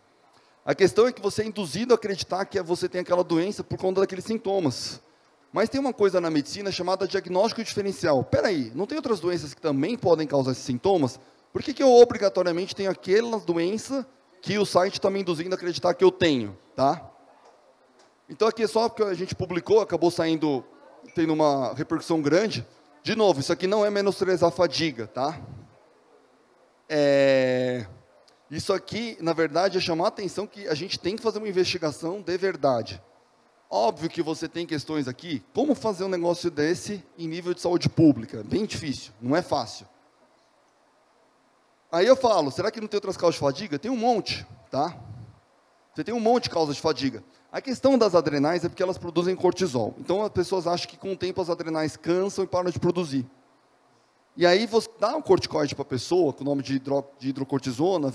A questão é que você é induzido a acreditar que você tem aquela doença por conta daqueles sintomas. Mas tem uma coisa na medicina chamada diagnóstico diferencial. Espera aí, não tem outras doenças que também podem causar esses sintomas? Por que eu obrigatoriamente tenho aquelas doenças que o site está me induzindo a acreditar que eu tenho? Tá? Então aqui é só porque a gente publicou, acabou saindo, tendo uma repercussão grande. De novo, isso aqui não é menosprezar a fadiga, tá? Isso aqui, na verdade, é chamar a atenção que a gente tem que fazer uma investigação de verdade. Óbvio que você tem questões aqui, como fazer um negócio desse em nível de saúde pública? Bem difícil, não é fácil. Aí eu falo, será que não tem outras causas de fadiga? Tem um monte, tá? Você tem um monte de causas de fadiga. A questão das adrenais é porque elas produzem cortisol. Então, as pessoas acham que com o tempo as adrenais cansam e param de produzir. E aí você dá um corticoide para a pessoa, com o nome de hidrocortisona,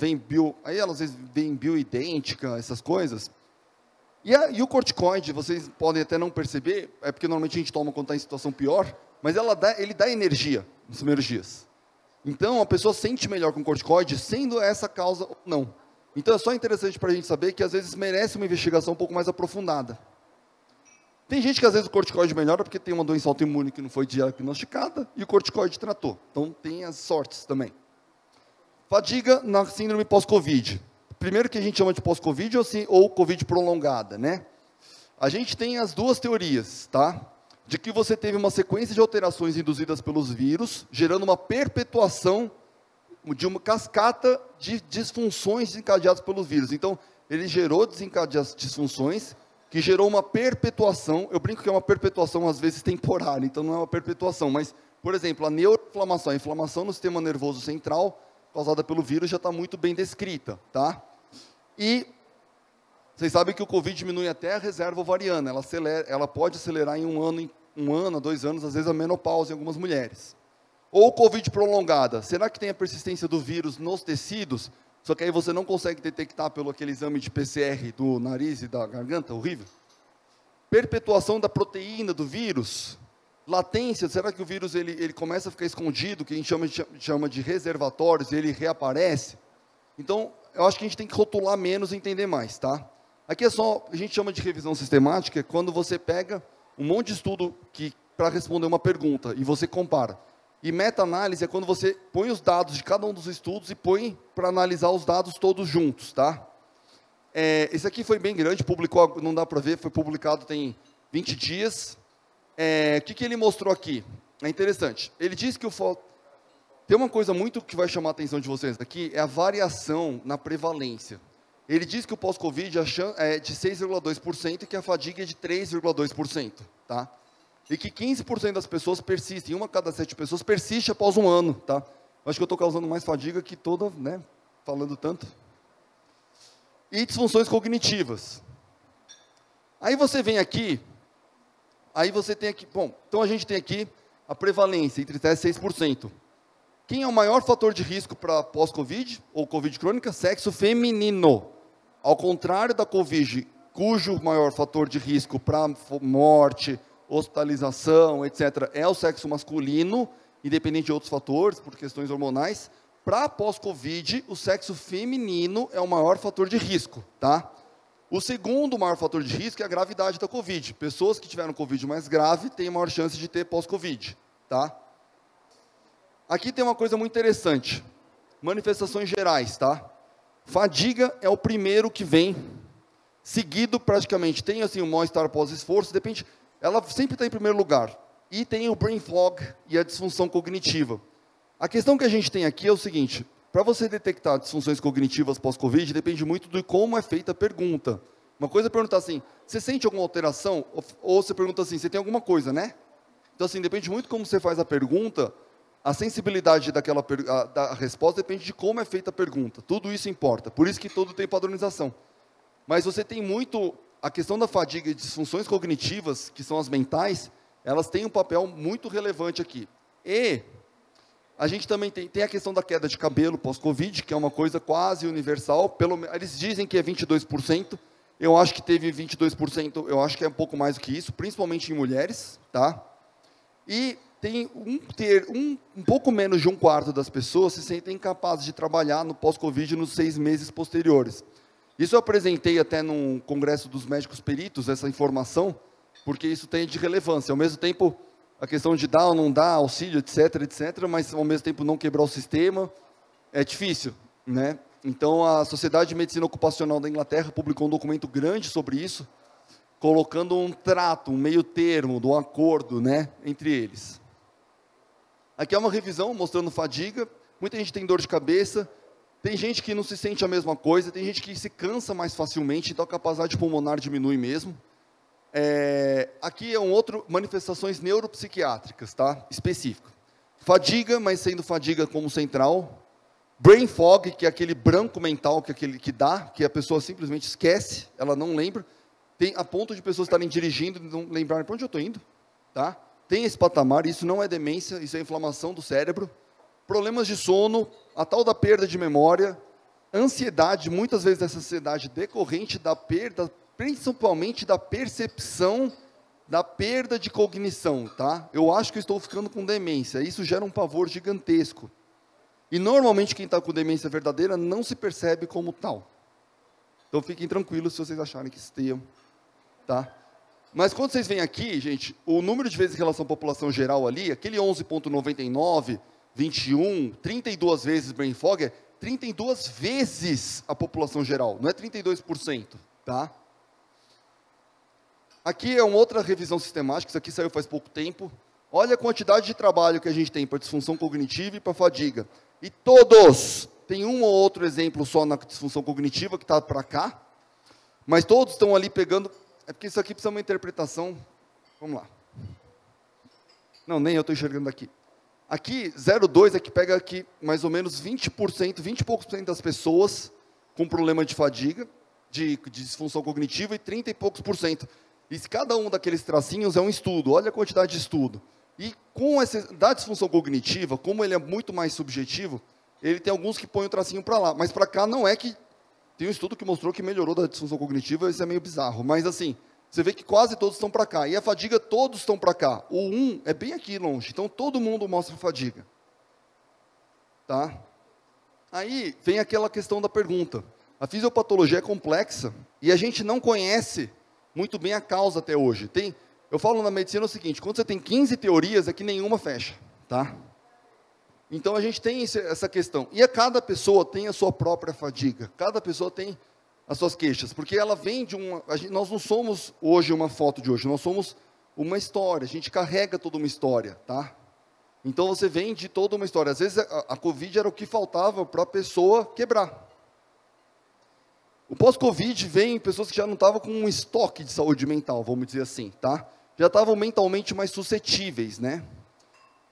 aí elas às vezes vem bioidêntica, essas coisas. E o corticoide, vocês podem até não perceber, é porque normalmente a gente toma quando está em situação pior, mas ele dá energia nos primeiros dias. Então, a pessoa sente melhor com o corticoide, sendo essa causa ou não. Então, é só interessante para a gente saber que, às vezes, merece uma investigação um pouco mais aprofundada. Tem gente que, às vezes, o corticoide melhora porque tem uma doença autoimune que não foi diagnosticada e o corticoide tratou. Então, tem as sortes também. Fadiga na síndrome pós-Covid. Primeiro que a gente chama de pós-Covid ou Covid prolongada, né? A gente tem as duas teorias, tá? De que você teve uma sequência de alterações induzidas pelos vírus, gerando uma perpetuação de uma cascata de disfunções desencadeadas pelos vírus. Então, ele gerou disfunções, que gerou uma perpetuação. Eu brinco que é uma perpetuação, às vezes, temporária, então não é uma perpetuação. Mas, por exemplo, a neuroinflamação, a inflamação no sistema nervoso central, causada pelo vírus, já está muito bem descrita, tá? E vocês sabem que o Covid diminui até a reserva ovariana, ela pode acelerar em um ano, 2 anos, às vezes a menopausa em algumas mulheres. Ou Covid prolongada, será que tem a persistência do vírus nos tecidos, só que aí você não consegue detectar pelo aquele exame de PCR do nariz e da garganta, horrível? Perpetuação da proteína do vírus, latência, será que o vírus ele começa a ficar escondido, que a gente chama de reservatórios, e ele reaparece? Então, eu acho que a gente tem que rotular menos e entender mais, tá? Aqui é só, a gente chama de revisão sistemática, quando você pega um monte de estudo para responder uma pergunta, e você compara. E meta-análise é quando você põe os dados de cada um dos estudos e põe para analisar os dados todos juntos, tá? Esse aqui foi bem grande, publicou, não dá para ver, foi publicado tem 20 dias. O que ele mostrou aqui? É interessante. Ele diz que tem uma coisa muito que vai chamar a atenção de vocês aqui, é a variação na prevalência. Ele diz que o pós-Covid é de 6,2% e que a fadiga é de 3,2%, tá? E que 15% das pessoas persistem, 1 a cada 7 pessoas persiste após um ano, tá? Acho que eu estou causando mais fadiga que toda, né, falando tanto. E disfunções cognitivas. Aí você vem aqui, bom, então a gente tem aqui a prevalência entre 10% e 6%. Quem é o maior fator de risco para pós-Covid, ou Covid crônica? Sexo feminino. Ao contrário da Covid, cujo maior fator de risco para morte, hospitalização, etc., é o sexo masculino, independente de outros fatores, por questões hormonais. Para pós-Covid, o sexo feminino é o maior fator de risco, tá? O segundo maior fator de risco é a gravidade da Covid. Pessoas que tiveram Covid mais grave têm maior chance de ter pós-Covid, tá? Aqui tem uma coisa muito interessante. Manifestações gerais, tá? Fadiga é o primeiro que vem, seguido praticamente, tem assim o mal-estar pós-esforço, depende, ela sempre está em primeiro lugar. E tem o brain fog e a disfunção cognitiva. A questão que a gente tem aqui é o seguinte, para você detectar disfunções cognitivas pós-Covid, depende muito de como é feita a pergunta. Uma coisa é perguntar assim, você sente alguma alteração? Ou você pergunta assim, você tem alguma coisa, né? Então assim, depende muito de como você faz a pergunta, a sensibilidade da resposta depende de como é feita a pergunta. Tudo isso importa, por isso que tudo tem padronização. Mas você tem muito, a questão da fadiga e disfunções cognitivas, que são as mentais, elas têm um papel muito relevante aqui. E a gente também tem a questão da queda de cabelo pós-Covid, que é uma coisa quase universal. Eles dizem que é 22%, eu acho que teve 22%, eu acho que é um pouco mais do que isso, principalmente em mulheres, tá? E tem um pouco menos de 1/4 das pessoas se sentem incapazes de trabalhar no pós-Covid nos 6 meses posteriores. Isso eu apresentei até num congresso dos médicos peritos, essa informação, porque isso tem de relevância. Ao mesmo tempo, a questão de dar ou não dar auxílio, etc., mas ao mesmo tempo não quebrar o sistema, é difícil, né? Então, a Sociedade de Medicina Ocupacional da Inglaterra publicou um documento grande sobre isso, colocando um trato, um meio termo, um acordo, né, entre eles. Aqui é uma revisão mostrando fadiga. Muita gente tem dor de cabeça, tem gente que não se sente a mesma coisa, tem gente que se cansa mais facilmente, então a capacidade pulmonar diminui mesmo. Aqui é manifestações neuropsiquiátricas, tá? Específico. Fadiga, mas sendo fadiga como central. Brain fog, que é aquele branco mental que a pessoa simplesmente esquece, ela não lembra. Tem a ponto de pessoas estarem dirigindo e não lembrarem para onde eu estou indo, tá? Tem esse patamar, isso não é demência, isso é inflamação do cérebro. Problemas de sono, a tal da perda de memória, ansiedade, muitas vezes essa ansiedade decorrente da perda, principalmente da percepção da perda de cognição, tá? Eu acho que eu estou ficando com demência, isso gera um pavor gigantesco. E normalmente quem está com demência verdadeira não se percebe como tal. Então fiquem tranquilos se vocês acharem que estejam, tá? Mas quando vocês vêm aqui, gente, o número de vezes em relação à população geral ali, aquele 11,99, 21, 32 vezes brain fog, é 32 vezes a população geral, não é 32%, tá? Aqui é uma outra revisão sistemática, isso aqui saiu faz pouco tempo. Olha a quantidade de trabalho que a gente tem para disfunção cognitiva e para fadiga. E todos, tem um ou outro exemplo só na disfunção cognitiva que está para cá, mas todos estão ali pegando, é porque isso aqui precisa de uma interpretação, vamos lá. Não, nem eu estou enxergando daqui. Aqui, 0,2 é que pega aqui mais ou menos 20%, 20 e poucos por cento das pessoas com problema de fadiga, de disfunção cognitiva, e 30 e poucos por cento. E cada um daqueles tracinhos é um estudo, olha a quantidade de estudo. E com da disfunção cognitiva, como ele é muito mais subjetivo, ele tem alguns que põem o tracinho para lá, mas para cá não é que... Tem um estudo que mostrou que melhorou da disfunção cognitiva, isso é meio bizarro, mas assim, você vê que quase todos estão para cá, e a fadiga todos estão para cá. O 1 é bem aqui longe, então todo mundo mostra fadiga. Tá? Aí vem aquela questão da pergunta. A fisiopatologia é complexa, e a gente não conhece muito bem a causa até hoje. Eu falo na medicina o seguinte, quando você tem 15 teorias, é que nenhuma fecha, tá? Então, a gente tem essa questão. E cada pessoa tem a sua própria fadiga. Cada pessoa tem as suas queixas. Porque ela vem de nós não somos hoje uma foto de hoje, nós somos uma história. A gente carrega toda uma história, tá? Então, você vem de toda uma história. Às vezes, a Covid era o que faltava para a pessoa quebrar. O pós-Covid vem pessoas que já não estavam com um estoque de saúde mental, vamos dizer assim, tá? Já estavam mentalmente mais suscetíveis, né?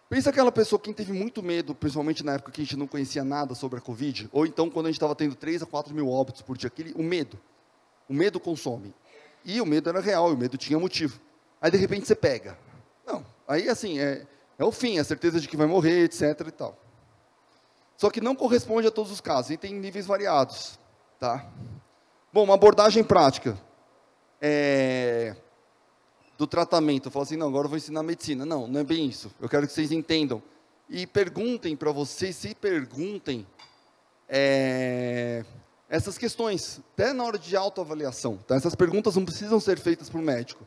Pensa aquela pessoa, quem teve muito medo, principalmente na época que a gente não conhecia nada sobre a Covid, ou então quando a gente estava tendo 3 a 4 mil óbitos por dia, o medo consome. E o medo era real, e o medo tinha motivo. Aí, de repente, você pega. Não, aí assim, é o fim, a certeza de que vai morrer, etc. e tal. Só que não corresponde a todos os casos, e tem níveis variados, tá? Bom, uma abordagem prática do tratamento. Eu falo assim, não, agora eu vou ensinar medicina. Não, não é bem isso. Eu quero que vocês entendam. E perguntem para vocês, se perguntem essas questões, até na hora de autoavaliação. Tá? Essas perguntas não precisam ser feitas para o médico.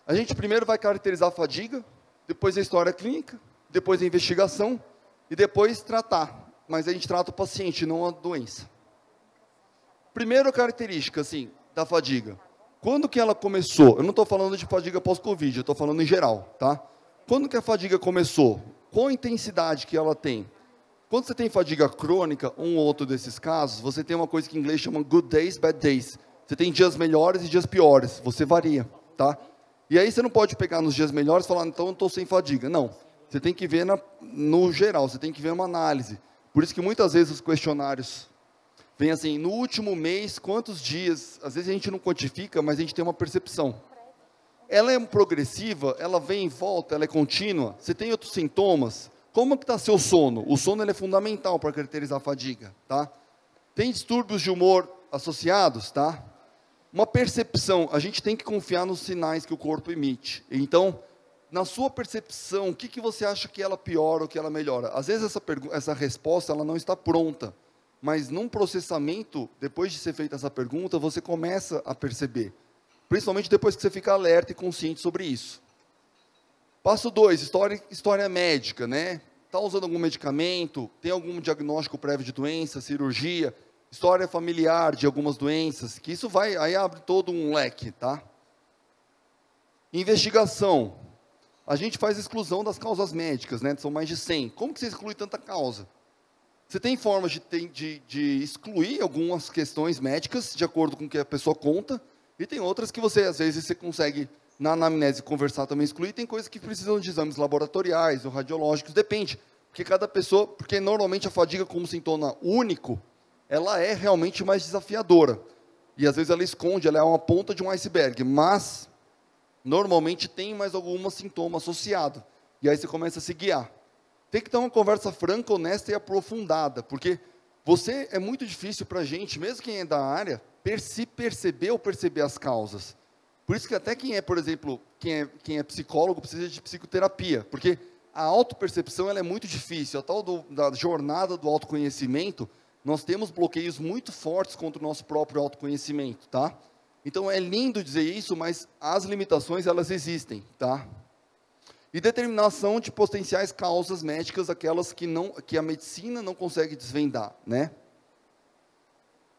A gente primeiro vai caracterizar a fadiga, depois a história clínica, depois a investigação e depois tratar. Mas a gente trata o paciente, não a doença. Primeira característica, assim, da fadiga. Quando que ela começou? Eu não estou falando de fadiga pós-Covid, eu estou falando em geral, tá? Quando que a fadiga começou? Qual a intensidade que ela tem? Quando você tem fadiga crônica, um ou outro desses casos, você tem uma coisa que em inglês chama good days, bad days. Você tem dias melhores e dias piores, você varia, tá? E aí você não pode pegar nos dias melhores e falar, então eu estou sem fadiga. Não, você tem que ver no geral, você tem que ver uma análise. Por isso que muitas vezes os questionários vem assim, no último mês, quantos dias, às vezes a gente não quantifica, mas a gente tem uma percepção. Ela é progressiva, ela vem e volta, ela é contínua, você tem outros sintomas, como que está seu sono? O sono ele é fundamental para caracterizar a fadiga, tá? Tem distúrbios de humor associados, tá? Uma percepção, a gente tem que confiar nos sinais que o corpo emite. Então, na sua percepção, o que você acha que ela piora ou que ela melhora? Às vezes essa resposta ela não está pronta. Mas num processamento, depois de ser feita essa pergunta, você começa a perceber. Principalmente depois que você fica alerta e consciente sobre isso. Passo 2, história médica, né? Está usando algum medicamento, tem algum diagnóstico prévio de doença, cirurgia, história familiar de algumas doenças, que isso aí abre todo um leque, tá? Investigação. A gente faz exclusão das causas médicas, né? São mais de 100. Como que você exclui tanta causa? Você tem formas de excluir algumas questões médicas, de acordo com o que a pessoa conta, e tem outras que você, às vezes, você consegue, na anamnese, conversar também, excluir. Tem coisas que precisam de exames laboratoriais ou radiológicos, depende. Porque cada pessoa, porque normalmente a fadiga como sintoma único, ela é realmente mais desafiadora. E às vezes ela esconde, ela é uma ponta de um iceberg, mas normalmente tem mais algum sintoma associado. E aí você começa a se guiar. Tem que ter uma conversa franca, honesta e aprofundada, porque é muito difícil para a gente, mesmo quem é da área, se perceber ou perceber as causas. Por isso que até quem é, por exemplo, quem é psicólogo precisa de psicoterapia, porque a autopercepção ela é muito difícil. A tal da jornada do autoconhecimento, nós temos bloqueios muito fortes contra o nosso próprio autoconhecimento, tá? Então é lindo dizer isso, mas as limitações elas existem, tá? E determinação de potenciais causas médicas, aquelas que a medicina não consegue desvendar, né?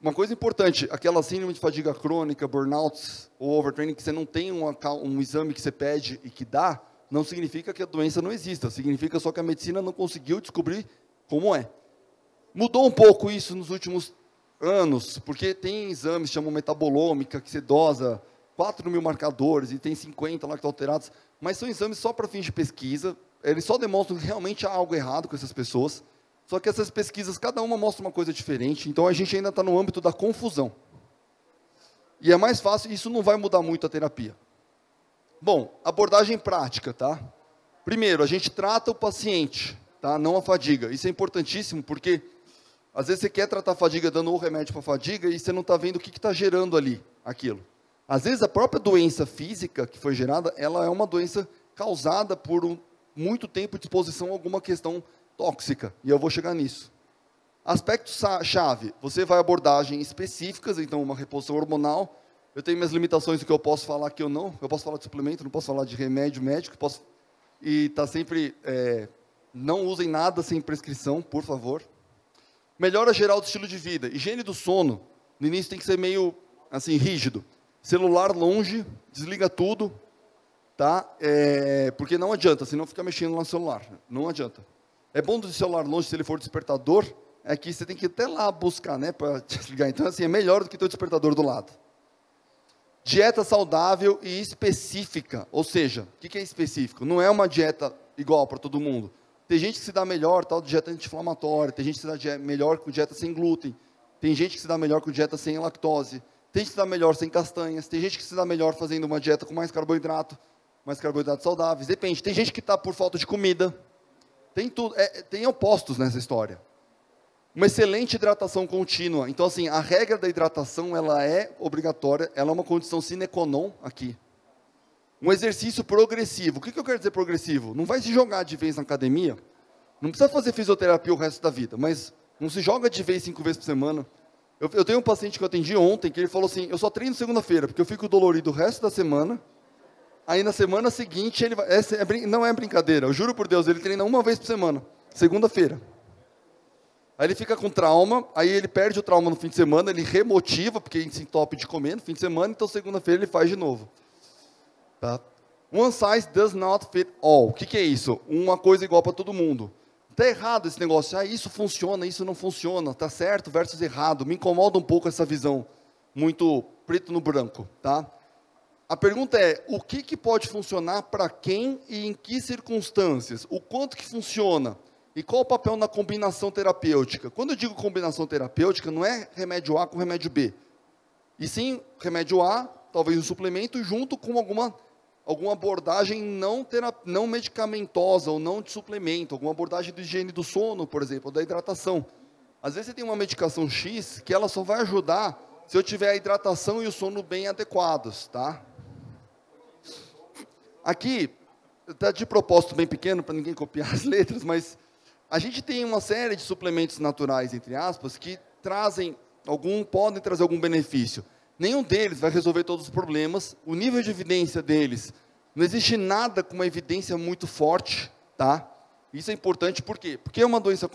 Uma coisa importante, aquela síndrome de fadiga crônica, burnouts ou overtraining, que você não tem um exame que você pede e que dá, não significa que a doença não exista, significa só que a medicina não conseguiu descobrir como é. Mudou um pouco isso nos últimos anos, porque tem exames, chamam metabolômica, que você dosa 4.000 marcadores e tem 50 lá que estão alterados, mas são exames só para fins de pesquisa, eles só demonstram que realmente há algo errado com essas pessoas. Só que essas pesquisas, cada uma mostra uma coisa diferente, então a gente ainda está no âmbito da confusão. E é mais fácil, isso não vai mudar muito a terapia. Bom, abordagem prática, tá? Primeiro, a gente trata o paciente, tá? Não a fadiga. Isso é importantíssimo, porque às vezes você quer tratar a fadiga dando o remédio para a fadiga e você não está vendo o que está gerando ali, aquilo. Às vezes a própria doença física que foi gerada, ela é uma doença causada por muito tempo de exposição a alguma questão tóxica, e eu vou chegar nisso. Aspecto-chave, você vai abordagem específicas, então uma reposição hormonal, eu tenho minhas limitações do que eu posso falar, que eu posso falar de suplemento, não posso falar de remédio médico, e está sempre, não usem nada sem prescrição, por favor. Melhora geral do estilo de vida, higiene do sono, no início tem que ser meio, assim, rígido. Celular longe, desliga tudo, tá? Porque não adianta, senão fica mexendo no celular, não adianta. É bom do celular longe, se ele for despertador, é que você tem que ir até lá buscar, né, para desligar. Então, assim, é melhor do que ter o despertador do lado. Dieta saudável e específica, ou seja, o que é específico? Não é uma dieta igual para todo mundo. Tem gente que se dá melhor, tal, dieta anti-inflamatória, tem gente que se dá melhor com dieta sem glúten, tem gente que se dá melhor com dieta sem lactose, tem gente que se dá melhor sem castanhas, tem gente que se dá melhor fazendo uma dieta com mais carboidratos saudáveis, depende. Tem gente que está por falta de comida. Tem tudo, tem opostos nessa história. Uma excelente hidratação contínua. Então, assim, a regra da hidratação, ela é obrigatória, ela é uma condição sine qua non aqui. Um exercício progressivo. O que eu quero dizer progressivo? Não vai se jogar de vez na academia, não precisa fazer fisioterapia o resto da vida, mas não se joga de vez 5 vezes por semana. Eu tenho um paciente que eu atendi ontem, que ele falou assim, eu só treino segunda-feira, porque eu fico dolorido o resto da semana. Aí na semana seguinte, ele vai, não é brincadeira, eu juro por Deus, ele treina uma vez por semana, segunda-feira. Aí ele fica com trauma, aí ele perde o trauma no fim de semana, ele remotiva, porque ele se entope de comer no fim de semana, então segunda-feira ele faz de novo. Tá? One size does not fit all. O que é isso? Uma coisa igual para todo mundo. Está errado esse negócio, isso funciona, isso não funciona, está certo versus errado. Me incomoda um pouco essa visão muito preto no branco, tá? A pergunta é, o que pode funcionar para quem e em que circunstâncias? O quanto que funciona? E qual o papel na combinação terapêutica? Quando eu digo combinação terapêutica, não é remédio A com remédio B. E sim, remédio A, talvez um suplemento, junto com alguma abordagem não medicamentosa ou não de suplemento, alguma abordagem de higiene do sono, por exemplo, ou da hidratação. Às vezes você tem uma medicação X que ela só vai ajudar se eu tiver a hidratação e o sono bem adequados, tá? Aqui, está de propósito bem pequeno, para ninguém copiar as letras, mas a gente tem uma série de suplementos naturais, entre aspas, que podem trazer algum benefício. Nenhum deles vai resolver todos os problemas. O nível de evidência deles, não existe nada com uma evidência muito forte, tá? Isso é importante, por quê? Porque é uma doença,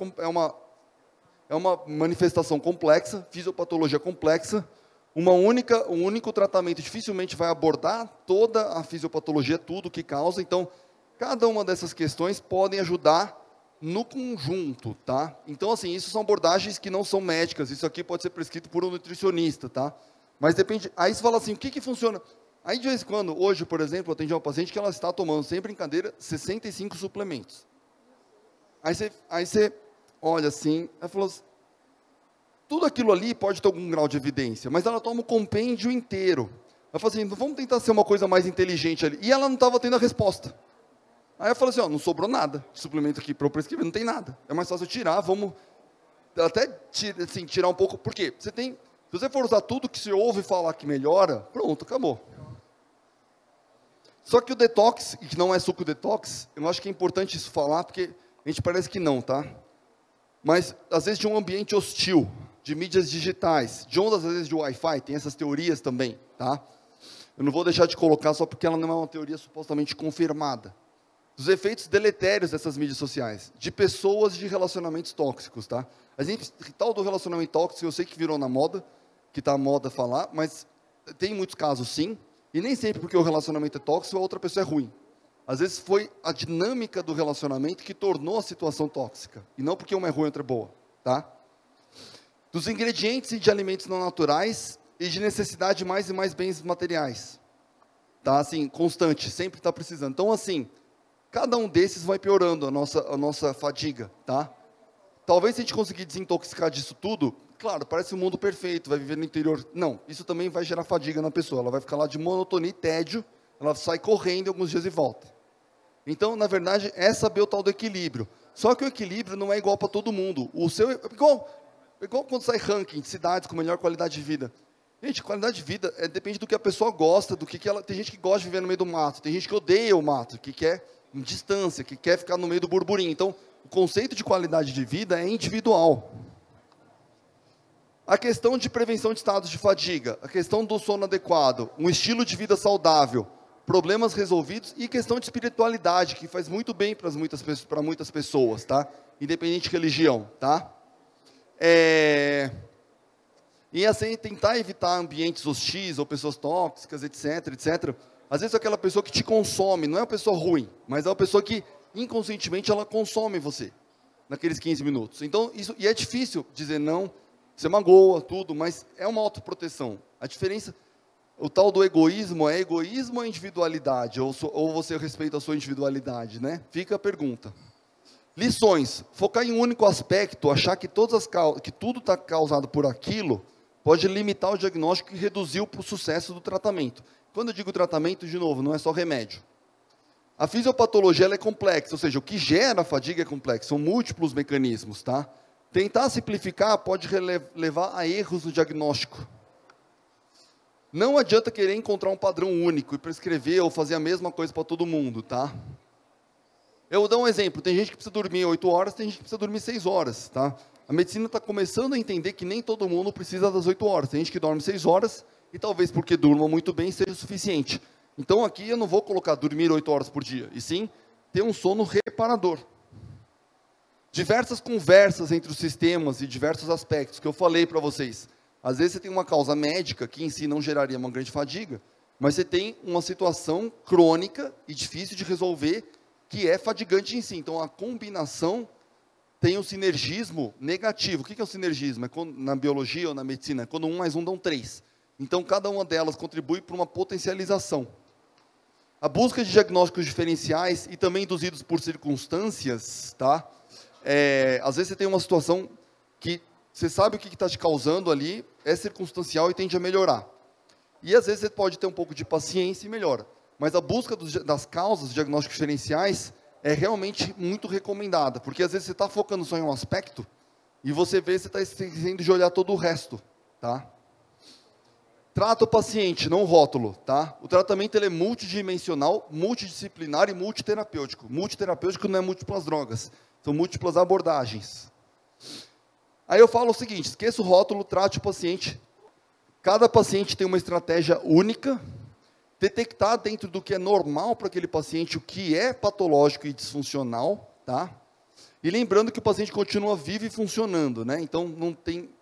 é uma manifestação complexa, fisiopatologia complexa. Um único tratamento dificilmente vai abordar toda a fisiopatologia, tudo o que causa. Então, cada uma dessas questões podem ajudar no conjunto, tá? Então, assim, isso são abordagens que não são médicas. Isso aqui pode ser prescrito por um nutricionista, tá? Mas depende. Aí você fala assim, o que funciona? Aí, de vez em quando, hoje, por exemplo, eu atendi uma paciente que ela está tomando, sem brincadeira, 65 suplementos. Aí você olha assim, ela falou assim, tudo aquilo ali pode ter algum grau de evidência, mas ela toma o compêndio inteiro. Ela falou assim, vamos tentar ser uma coisa mais inteligente ali. E ela não estava tendo a resposta. Aí eu falei assim, ó, não sobrou nada de suplemento aqui para eu prescrever, não tem nada. É mais fácil eu tirar, vamos até assim, tirar um pouco, por quê? Se você for usar tudo que se ouve falar que melhora, pronto, acabou. Só que o detox, que não é suco detox, eu acho que é importante isso falar, porque a gente parece que não, tá? Mas, às vezes, de um ambiente hostil, de mídias digitais, de ondas, às vezes, de Wi-Fi, tem essas teorias também, tá? Eu não vou deixar de colocar só porque ela não é uma teoria supostamente confirmada. Dos efeitos deletérios dessas mídias sociais, de pessoas de relacionamentos tóxicos, tá? A gente, tal do relacionamento tóxico, eu sei que virou na moda, que está a moda falar, mas tem muitos casos, sim, e nem sempre porque o relacionamento é tóxico, a outra pessoa é ruim. Às vezes foi a dinâmica do relacionamento que tornou a situação tóxica, e não porque uma é ruim e outra é boa, tá? Dos ingredientes e de alimentos não naturais e de necessidade de mais e mais bens materiais, tá? Assim, constante, sempre está precisando. Então, assim, cada um desses vai piorando a nossa fadiga, tá? Talvez se a gente conseguir desintoxicar disso tudo, claro, parece um mundo perfeito, vai viver no interior. Não, isso também vai gerar fadiga na pessoa, ela vai ficar lá de monotonia e tédio, ela sai correndo alguns dias e volta. Então, na verdade, é saber o tal do equilíbrio. Só que o equilíbrio não é igual para todo mundo. Igual quando sai ranking de cidades com melhor qualidade de vida. Gente, qualidade de vida depende do que a pessoa gosta, do que ela... Tem gente que gosta de viver no meio do mato, tem gente que odeia o mato, que quer em distância, que quer ficar no meio do burburinho. Então, o conceito de qualidade de vida é individual. A questão de prevenção de estados de fadiga, a questão do sono adequado, um estilo de vida saudável, problemas resolvidos e questão de espiritualidade, que faz muito bem para muitas pessoas, tá? Independente de religião, tá? E assim, tentar evitar ambientes hostis ou pessoas tóxicas, etc, etc. Às vezes aquela pessoa que te consome, não é uma pessoa ruim, mas é uma pessoa que inconscientemente ela consome você, naqueles 15 minutos. Então, e é difícil dizer não, você magoa, tudo, mas é uma autoproteção. A diferença, o tal do egoísmo é egoísmo ou individualidade? Ou você respeita a sua individualidade, né? Fica a pergunta. Lições. Focar em um único aspecto, achar que tudo está causado por aquilo, pode limitar o diagnóstico e reduzir o sucesso do tratamento. Quando eu digo tratamento, de novo, não é só remédio. A fisiopatologia ela é complexa, ou seja, o que gera a fadiga é complexo, são múltiplos mecanismos, tá? Tentar simplificar pode levar a erros no diagnóstico. Não adianta querer encontrar um padrão único e prescrever ou fazer a mesma coisa para todo mundo, tá? Eu vou dar um exemplo, tem gente que precisa dormir 8 horas, tem gente que precisa dormir 6 horas, tá? A medicina está começando a entender que nem todo mundo precisa das 8 horas, tem gente que dorme 6 horas e talvez porque durma muito bem seja o suficiente. Então aqui eu não vou colocar dormir 8 horas por dia, e sim ter um sono reparador. Diversas conversas entre os sistemas e diversos aspectos que eu falei para vocês. Às vezes você tem uma causa médica que em si não geraria uma grande fadiga, mas você tem uma situação crônica e difícil de resolver que é fadigante em si. Então a combinação tem um sinergismo negativo. O que é o sinergismo? Na biologia ou na medicina, é quando 1 mais 1 dão 3. Então cada uma delas contribui para uma potencialização. A busca de diagnósticos diferenciais e também induzidos por circunstâncias, tá? Às vezes você tem uma situação que você sabe o que está te causando ali, é circunstancial e tende a melhorar. E às vezes você pode ter um pouco de paciência e melhora. Mas a busca das causas de diagnósticos diferenciais é realmente muito recomendada, porque às vezes você está focando só em um aspecto e você vê que você está esquecendo de olhar todo o resto, tá? Trata o paciente, não o rótulo, tá? O tratamento ele é multidimensional, multidisciplinar e multiterapêutico. Multiterapêutico não é múltiplas drogas, são múltiplas abordagens. Aí eu falo o seguinte, esqueça o rótulo, trate o paciente Cada paciente tem uma estratégia única, detectar dentro do que é normal para aquele paciente o que é patológico e disfuncional, tá? E lembrando que o paciente continua vivo e funcionando, né? Então,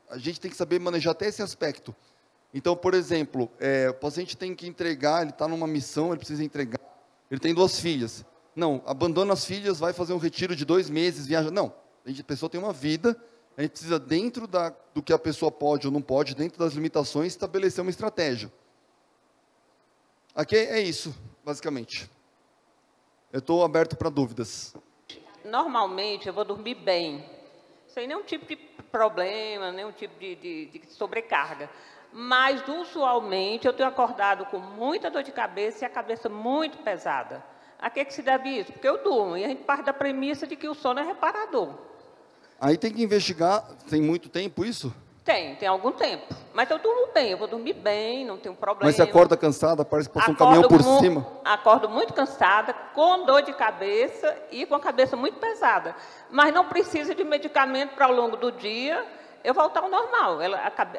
a gente tem que saber manejar até esse aspecto. Então, por exemplo, o paciente tem que entregar, ele está numa missão, ele precisa entregar, ele tem 2 filhas. Não, abandona as filhas, vai fazer um retiro de 2 meses, viaja. Não, a pessoa tem uma vida, a gente precisa, dentro do que a pessoa pode ou não pode, dentro das limitações, estabelecer uma estratégia. Aqui é isso, basicamente. Eu estou aberto para dúvidas. Normalmente, eu vou dormir bem, sem nenhum tipo de problema, nenhum tipo de sobrecarga. Mas, usualmente, eu tenho acordado com muita dor de cabeça e a cabeça muito pesada. A que se deve isso? Porque eu durmo, e a gente parte da premissa de que o sono é reparador. Aí tem que investigar, tem muito tempo isso? Tem algum tempo. Mas eu durmo bem, eu vou dormir bem, não tenho problema. Mas você acorda cansada, parece que passou um caminhão por cima. Acordo muito cansada, com dor de cabeça e com a cabeça muito pesada. Mas não precisa de medicamento para ao longo do dia eu voltar ao normal.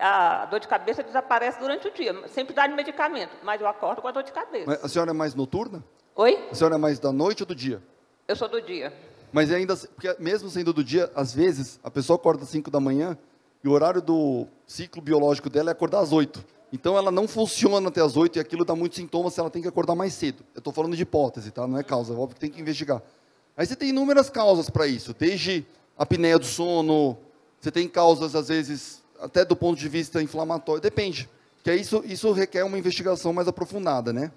A dor de cabeça desaparece durante o dia, sem precisar de medicamento. Mas eu acordo com a dor de cabeça. Mas a senhora é mais noturna? Oi? A senhora é mais da noite ou do dia? Eu sou do dia. Mas ainda, porque mesmo sendo do dia, às vezes, a pessoa acorda às 5 da manhã e o horário do ciclo biológico dela é acordar às 8. Então, ela não funciona até às 8 e aquilo dá muitos sintomas se ela tem que acordar mais cedo. Eu estou falando de hipótese, tá? Não é causa, óbvio que tem que investigar. Aí você tem inúmeras causas para isso, desde a apneia do sono, você tem causas, às vezes, até do ponto de vista inflamatório, depende. Porque isso requer uma investigação mais aprofundada, né?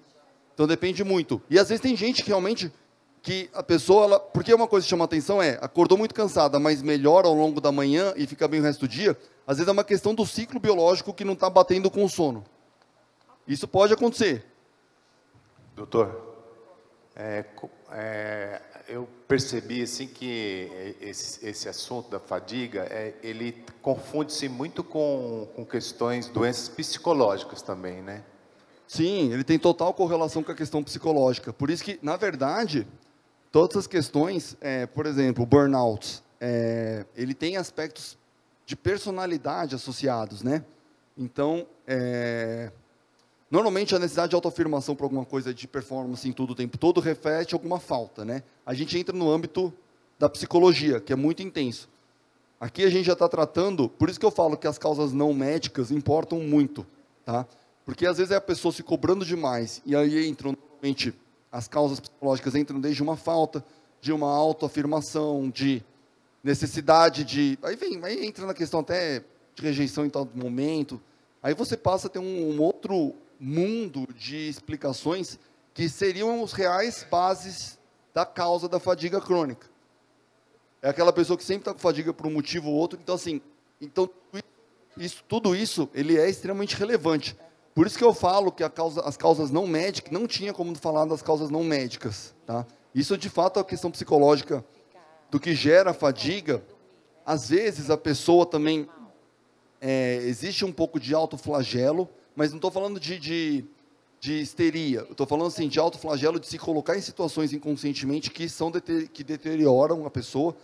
Então, depende muito. E, às vezes, tem gente que realmente, que a pessoa, porque uma coisa que chama atenção acordou muito cansada, mas melhora ao longo da manhã e fica bem o resto do dia, às vezes é uma questão do ciclo biológico que não está batendo com o sono. Isso pode acontecer. Doutor, eu percebi assim que esse assunto da fadiga, ele confunde-se muito com questões, doenças psicológicas também, né? Sim, ele tem total correlação com a questão psicológica. Por isso que, na verdade, todas as questões, por exemplo, o burnout, ele tem aspectos de personalidade associados, né? Então, normalmente a necessidade de autoafirmação para alguma coisa de performance em tudo o tempo todo reflete alguma falta, né? A gente entra no âmbito da psicologia, que é muito intenso. Aqui a gente já está tratando, por isso que eu falo que as causas não médicas importam muito, tá? Porque às vezes é a pessoa se cobrando demais, e aí entram, normalmente, as causas psicológicas entram desde uma falta, de uma autoafirmação, de necessidade de... Aí entra na questão até de rejeição em tal momento. Aí você passa a ter um outro mundo de explicações que seriam os reais bases da causa da fadiga crônica. É aquela pessoa que sempre está com fadiga por um motivo ou outro. Então, assim, tudo isso ele é extremamente relevante. Por isso que eu falo que as causas não médicas, não tinha como falar das causas não médicas. Tá? Isso, de fato, é a questão psicológica do que gera a fadiga. Às vezes, a pessoa também... existe um pouco de autoflagelo, mas não estou falando de histeria. Eu estou falando assim, de autoflagelo, de se colocar em situações inconscientemente que deterioram a pessoa,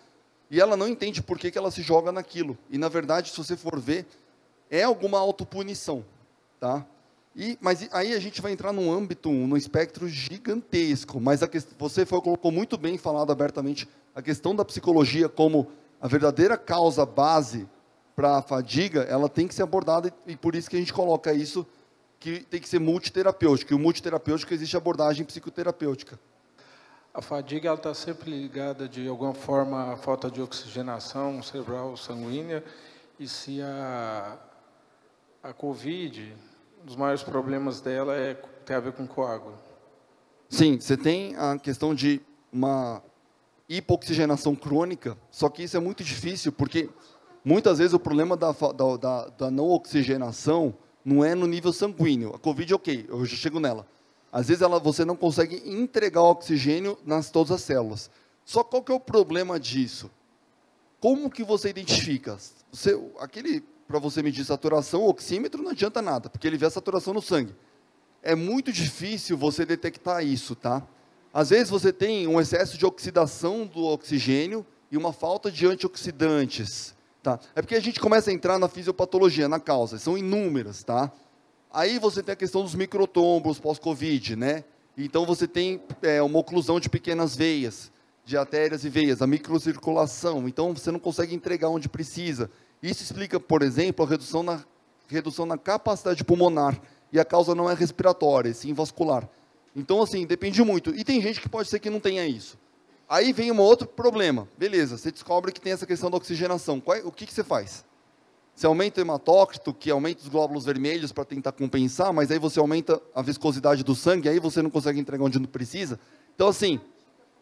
e ela não entende por que ela se joga naquilo. E, na verdade, se você for ver, é alguma autopunição. Tá? Mas aí a gente vai entrar num âmbito, num espectro gigantesco. Mas você colocou muito bem, falado abertamente, a questão da psicologia como a verdadeira causa base para a fadiga, ela tem que ser abordada, e por isso que a gente coloca isso, que tem que ser multiterapêutico. E o multiterapêutico existe abordagem psicoterapêutica. A fadiga está sempre ligada, de alguma forma, à falta de oxigenação cerebral sanguínea, e se a COVID, um dos maiores problemas dela tem a ver com coágulo. Sim, você tem a questão de uma hipoxigenação crônica, só que isso é muito difícil, porque muitas vezes o problema da não oxigenação não é no nível sanguíneo. A COVID, ok, eu já chego nela. Às vezes você não consegue entregar o oxigênio nas todas as células. Só qual que é o problema disso? Como que você identifica? Para você medir saturação, o oxímetro não adianta nada, porque ele vê a saturação no sangue. É muito difícil você detectar isso, tá? Às vezes você tem um excesso de oxidação do oxigênio e uma falta de antioxidantes. Tá? É porque a gente começa a entrar na fisiopatologia, na causa, são inúmeras, tá? Aí você tem a questão dos microtombos pós-Covid, né? Então você tem uma oclusão de pequenas veias, de artérias e veias, a microcirculação. Então você não consegue entregar onde precisa. Isso explica, por exemplo, a redução na capacidade pulmonar. E a causa não é respiratória, sim vascular. Então, assim, depende muito. E tem gente que pode ser que não tenha isso. Aí vem um outro problema. Beleza, você descobre que tem essa questão da oxigenação. O que você faz? Você aumenta o hematócrito, que aumenta os glóbulos vermelhos para tentar compensar, mas aí você aumenta a viscosidade do sangue, aí você não consegue entregar onde não precisa. Então, assim,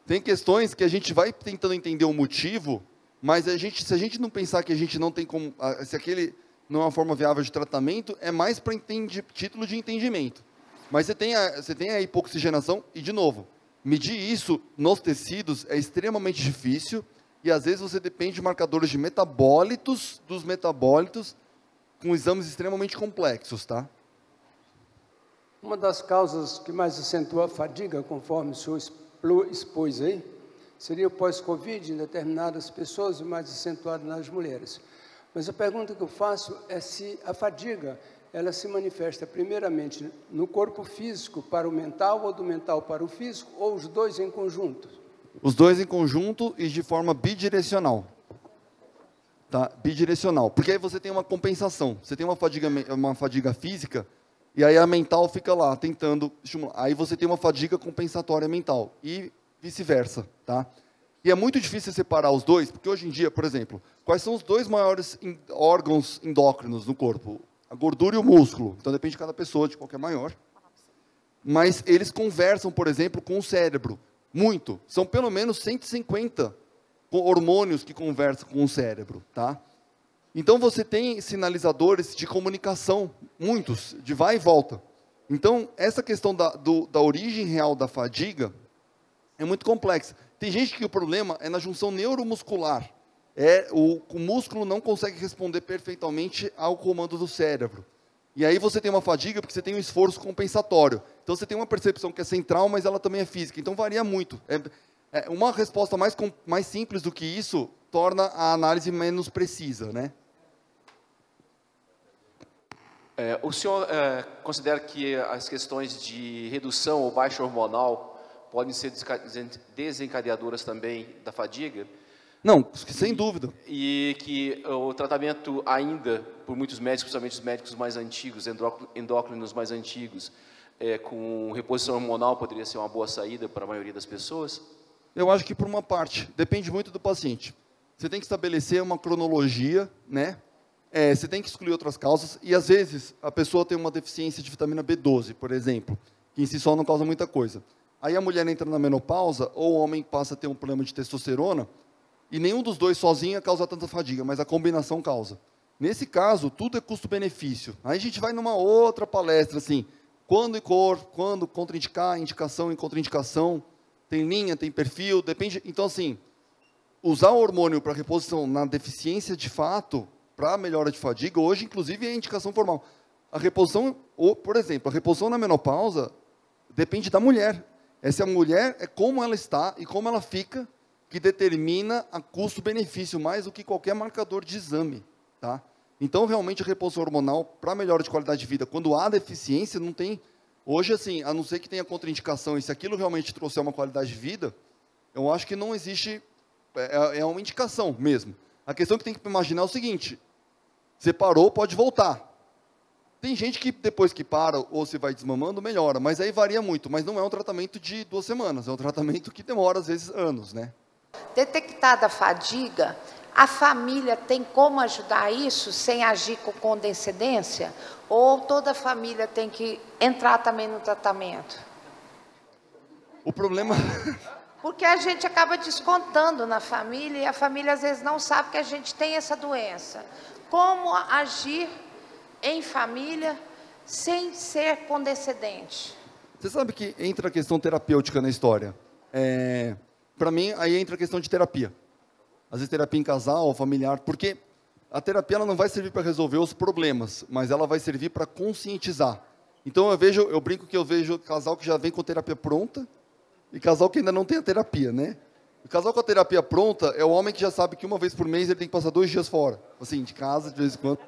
tem questões que a gente vai tentando entender o motivo, mas se a gente não pensar que a gente não tem como... Se aquele não é uma forma viável de tratamento, é mais para título de entendimento. Mas você tem a hipoxigenação, e, de novo, medir isso nos tecidos é extremamente difícil, e às vezes você depende de marcadores de metabólitos, dos metabólitos, com exames extremamente complexos, tá? Uma das causas que mais acentua a fadiga, conforme o senhor expôs aí, seria o pós-Covid em determinadas pessoas e mais acentuado nas mulheres. Mas a pergunta que eu faço é se a fadiga, ela se manifesta primeiramente no corpo físico para o mental ou do mental para o físico, ou os dois em conjunto? Os dois em conjunto e de forma bidirecional. Tá? Bidirecional. Porque aí você tem uma compensação. Você tem uma fadiga física, e aí a mental fica lá, tentando estimular. Aí você tem uma fadiga compensatória mental. E vice-versa. Tá? E é muito difícil separar os dois, porque hoje em dia, por exemplo, quais são os dois maiores órgãos endócrinos no corpo? A gordura e o músculo. Então depende de cada pessoa, de qual que é maior. Mas eles conversam, por exemplo, com o cérebro. Muito. São pelo menos 150 hormônios que conversam com o cérebro, tá? Então você tem sinalizadores de comunicação, muitos, de vai e volta. Então, essa questão da origem real da fadiga é muito complexa. Tem gente que o problema é na junção neuromuscular. O músculo não consegue responder perfeitamente ao comando do cérebro. E aí você tem uma fadiga porque você tem um esforço compensatório. Então você tem uma percepção que é central, mas ela também é física. Então varia muito. Uma resposta mais simples do que isso torna a análise menos precisa, né? O senhor considera que as questões de redução ou baixa hormonal podem ser desencadeadoras também da fadiga? Não, sem dúvida. E que o tratamento ainda, por muitos médicos, principalmente os médicos mais antigos, endócrinos mais antigos, com reposição hormonal poderia ser uma boa saída para a maioria das pessoas? Eu acho que por uma parte, depende muito do paciente. Você tem que estabelecer uma cronologia, né? Você tem que excluir outras causas, e às vezes a pessoa tem uma deficiência de vitamina B12, por exemplo, que em si só não causa muita coisa. Aí a mulher entra na menopausa, ou o homem passa a ter um problema de testosterona, e nenhum dos dois sozinho causa tanta fadiga, mas a combinação causa. Nesse caso, tudo é custo-benefício. Aí a gente vai numa outra palestra, assim, quando contraindicar, indicação e contraindicação, tem linha, tem perfil, depende. Então, assim, usar o hormônio para reposição na deficiência de fato, para melhora de fadiga, hoje, inclusive, é indicação formal. A reposição, por exemplo, a reposição na menopausa depende da mulher. Essa mulher é como ela está e como ela fica, que determina a custo-benefício mais do que qualquer marcador de exame, tá? Então, realmente, a reposição hormonal, para melhora de qualidade de vida, quando há deficiência, não tem... Hoje, assim, a não ser que tenha contraindicação, e se aquilo realmente trouxer uma qualidade de vida, eu acho que não existe... É uma indicação mesmo. A questão que tem que imaginar é o seguinte, você parou, pode voltar. Tem gente que, depois que para, ou se vai desmamando, melhora, mas aí varia muito. Mas não é um tratamento de 2 semanas, é um tratamento que demora, às vezes, anos, né? Detectada a fadiga, a família tem como ajudar isso sem agir com condescendência? Ou toda a família tem que entrar também no tratamento? O problema... Porque a gente acaba descontando na família e a família às vezes não sabe que a gente tem essa doença. Como agir em família sem ser condescendente? Você sabe que entra a questão terapêutica na história. Para mim, aí entra a questão de terapia. Às vezes terapia em casal ou familiar, porque a terapia ela não vai servir para resolver os problemas, mas ela vai servir para conscientizar. Então eu brinco que eu vejo casal que já vem com terapia pronta e casal que ainda não tem a terapia, né? O casal com a terapia pronta é o homem que já sabe que uma vez por mês ele tem que passar 2 dias fora, assim, de casa, de vez em quando.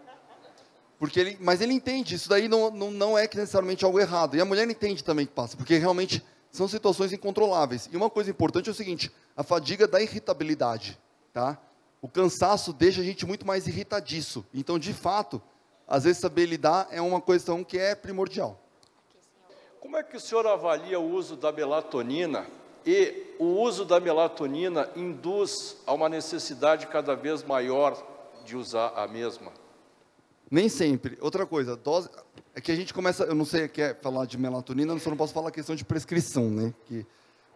Mas ele entende, isso daí não é necessariamente algo errado. E a mulher entende também que passa, porque realmente são situações incontroláveis. E uma coisa importante é o seguinte, a fadiga dá irritabilidade, tá? O cansaço deixa a gente muito mais irritadiço. Então, de fato, às vezes saber lidar é uma questão que é primordial. Como é que o senhor avalia o uso da melatonina e o uso da melatonina induz a uma necessidade cada vez maior de usar a mesma? Nem sempre. Outra coisa, dose... É que a gente começa... Eu não sei, quer falar de melatonina, eu só não posso falar a questão de prescrição, né?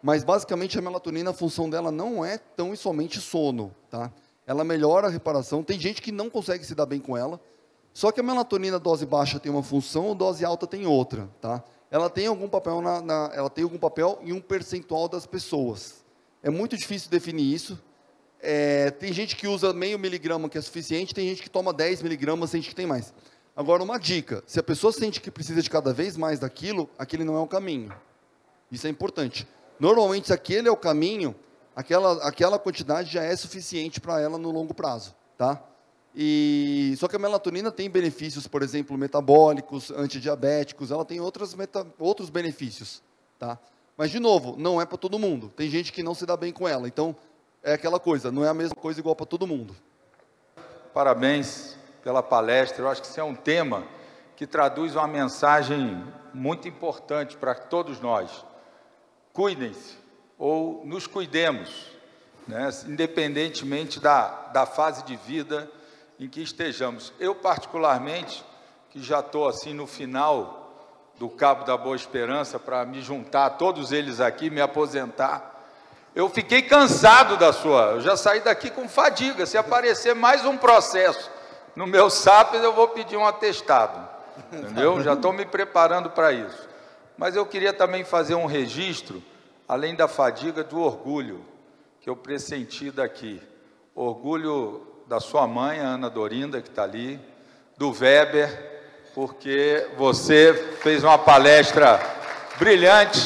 Mas, basicamente, a melatonina, a função dela não é tão e somente sono, tá? Ela melhora a reparação. Tem gente que não consegue se dar bem com ela. Só que a melatonina, dose baixa, tem uma função, dose alta tem outra, tá? Ela tem algum papel, ela tem algum papel em um percentual das pessoas. É muito difícil definir isso. Tem gente que usa meio miligrama, que é suficiente, tem gente que toma 10 miligramas, sente que tem mais. Agora, uma dica, se a pessoa sente que precisa de cada vez mais daquilo, aquele não é o caminho. Isso é importante. Normalmente, se aquele é o caminho, aquela quantidade já é suficiente para ela no longo prazo, tá? Só que a melatonina tem benefícios, por exemplo, metabólicos, antidiabéticos, ela tem outros benefícios, tá? Mas, de novo, não é para todo mundo. Tem gente que não se dá bem com ela, então... É aquela coisa, não é a mesma coisa igual para todo mundo. Parabéns pela palestra. Eu acho que isso é um tema que traduz uma mensagem muito importante para todos nós. Cuidem-se, ou nos cuidemos, né? Independentemente da fase de vida em que estejamos. Eu, particularmente, que já estou assim no final do Cabo da Boa Esperança, para me juntar a todos eles aqui, me aposentar, eu fiquei cansado eu já saí daqui com fadiga. Se aparecer mais um processo no meu SAPS, eu vou pedir um atestado, entendeu? Já estou me preparando para isso. Mas eu queria também fazer um registro, além da fadiga, do orgulho que eu pressenti daqui. Orgulho da sua mãe, a Ana Dorinda, que está ali, do Weber, porque você fez uma palestra brilhante,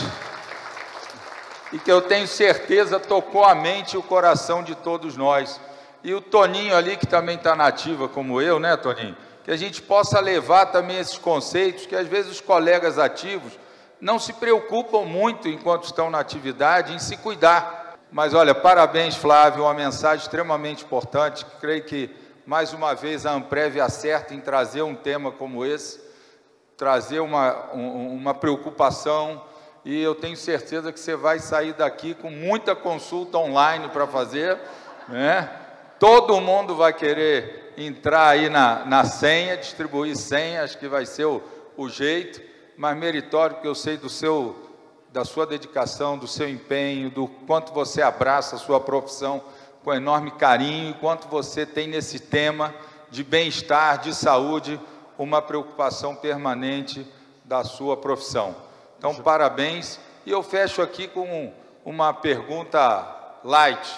e que eu tenho certeza tocou a mente e o coração de todos nós. E o Toninho ali, que também está na ativa como eu, né, Toninho? Que a gente possa levar também esses conceitos, que às vezes os colegas ativos não se preocupam muito, enquanto estão na atividade, em se cuidar. Mas, olha, parabéns, Flávio, uma mensagem extremamente importante. Creio que, mais uma vez, a Amprev acerta em trazer um tema como esse, trazer uma preocupação. E eu tenho certeza que você vai sair daqui com muita consulta online para fazer, né? Todo mundo vai querer entrar aí na senha, distribuir senha, acho que vai ser o jeito, mas meritório, porque eu sei da sua dedicação, do seu empenho, do quanto você abraça a sua profissão com enorme carinho, e quanto você tem nesse tema de bem-estar, de saúde, uma preocupação permanente da sua profissão. Então, parabéns. E eu fecho aqui com uma pergunta light,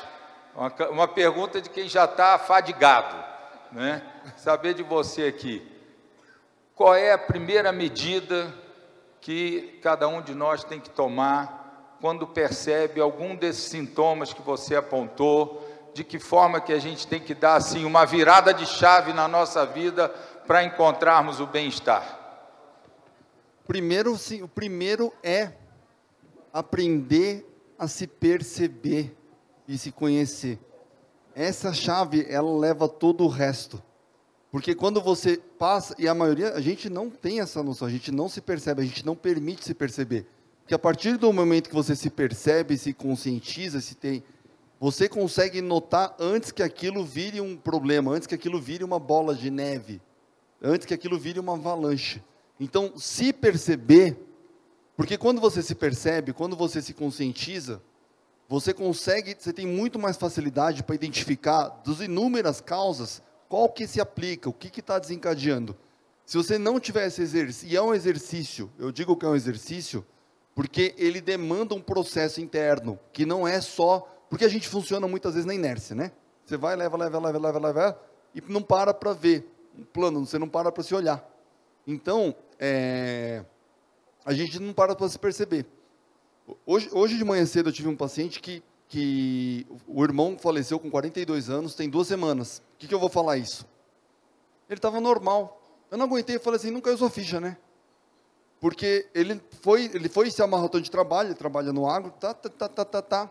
uma pergunta de quem já está fadigado, né? Saber de você aqui, qual é a primeira medida que cada um de nós tem que tomar quando percebe algum desses sintomas que você apontou, de que forma que a gente tem que dar assim, uma virada de chave na nossa vida para encontrarmos o bem-estar? O primeiro é aprender a se perceber e se conhecer. Essa chave, ela leva todo o resto. Porque quando você passa, e a maioria, a gente não tem essa noção, a gente não se percebe, a gente não permite se perceber. Porque a partir do momento que você se percebe, se conscientiza, você consegue notar antes que aquilo vire um problema, antes que aquilo vire uma bola de neve, antes que aquilo vire uma avalanche. Então, se perceber, porque quando você se percebe, quando você se conscientiza, você tem muito mais facilidade para identificar das inúmeras causas, qual que se aplica, o que está desencadeando. Se você não tiver esse exercício, e é um exercício, eu digo que é um exercício, porque ele demanda um processo interno, que não é só, porque a gente funciona muitas vezes na inércia, né? Você vai, leva, e não para ver um plano, você não para se olhar. Então, a gente não para se perceber. Hoje de manhã cedo eu tive um paciente que o irmão faleceu com 42 anos, tem 2 semanas. O que eu vou falar isso? Ele estava normal, Eu não aguentei e falei assim, não caiu sua ficha, né? Porque ele foi se amarrotando de trabalho, ele trabalha no agro, tá.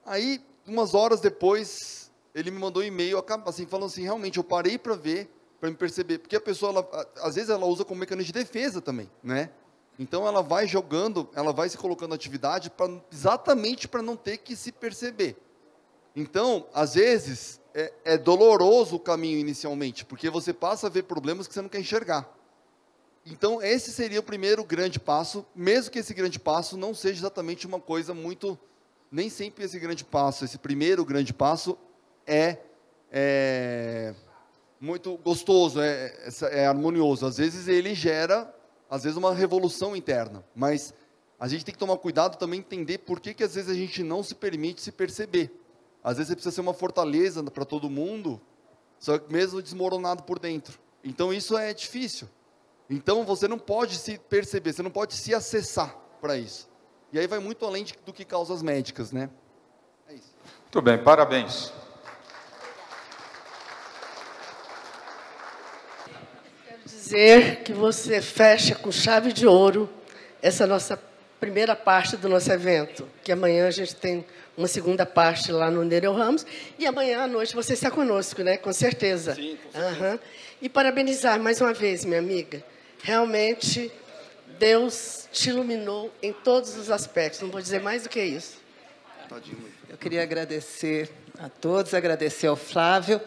Aí, umas horas depois, ele me mandou um e-mail, assim, falando assim, realmente, eu parei para ver, para me perceber, porque a pessoa, às vezes, ela usa como mecanismo de defesa também, né? Então, ela vai jogando, ela vai se colocando na atividade exatamente para não ter que se perceber. Então, às vezes, é doloroso o caminho inicialmente, porque você passa a ver problemas que você não quer enxergar. Então, esse seria o primeiro grande passo, mesmo que esse grande passo não seja exatamente uma coisa muito... Nem sempre esse grande passo, esse primeiro grande passo é muito gostoso, é harmonioso. Às vezes ele gera, uma revolução interna. Mas a gente tem que tomar cuidado também, entender por que às vezes a gente não se permite se perceber. Às vezes você precisa ser uma fortaleza para todo mundo, só que mesmo desmoronado por dentro. Então isso é difícil. Então você não pode se perceber, você não pode se acessar para isso. E aí vai muito além do que causas médicas, né? É isso. Muito bem, parabéns. Quero dizer que você fecha com chave de ouro essa nossa primeira parte do nosso evento, que amanhã a gente tem uma segunda parte lá no Nereu Ramos, e amanhã à noite você está conosco, né? Com certeza. Sim, com certeza. E parabenizar mais uma vez, minha amiga. Realmente, Deus te iluminou em todos os aspectos. Não vou dizer mais do que isso. Eu queria agradecer a todos, agradecer ao Flávio.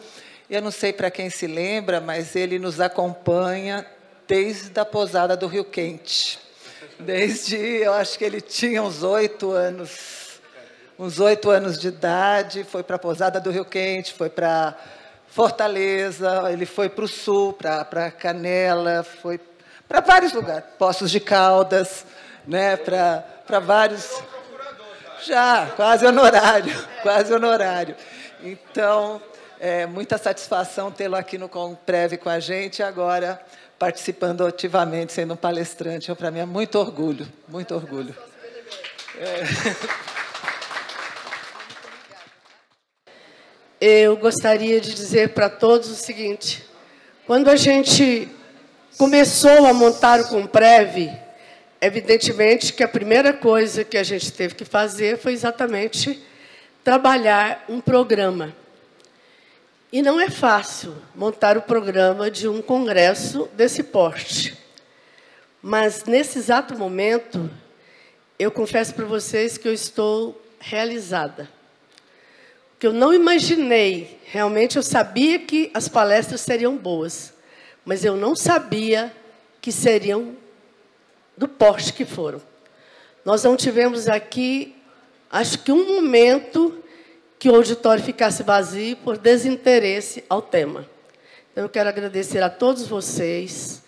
Eu não sei para quem se lembra, mas ele nos acompanha desde a pousada do Rio Quente. Eu acho que ele tinha uns 8 anos de idade, foi para a pousada do Rio Quente, foi para Fortaleza, ele foi para o sul, para Canela, foi para vários lugares, Poços de Caldas, né, para vários... Já, quase honorário. Então, muita satisfação tê-lo aqui no Comprev com a gente, agora participando ativamente, sendo um palestrante. Para mim é muito orgulho, muito orgulho. Eu gostaria de dizer para todos o seguinte, quando a gente começou a montar o Comprev, evidentemente que a primeira coisa que a gente teve que fazer foi exatamente trabalhar um programa. E não é fácil montar o programa de um congresso desse porte. Mas, nesse exato momento, eu confesso para vocês que eu estou realizada. Porque eu não imaginei, realmente eu sabia que as palestras seriam boas, mas eu não sabia que seriam do porte que foram. Nós não tivemos aqui, acho que um momento que o auditório ficasse vazio por desinteresse ao tema. Então, eu quero agradecer a todos vocês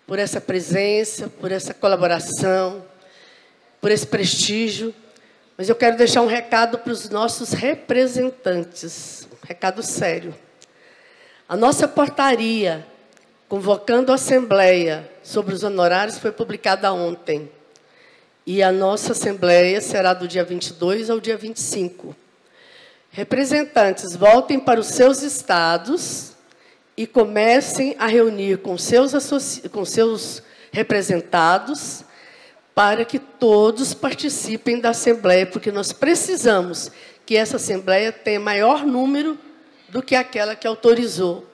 por essa presença, por essa colaboração, por esse prestígio. Mas eu quero deixar um recado para os nossos representantes, um recado sério. A nossa portaria, convocando a Assembleia sobre os honorários, foi publicada ontem. E a nossa Assembleia será do dia 22 ao dia 25. Representantes, voltem para os seus estados e comecem a reunir com seus representados para que todos participem da Assembleia, porque nós precisamos que essa Assembleia tenha maior número do que aquela que autorizou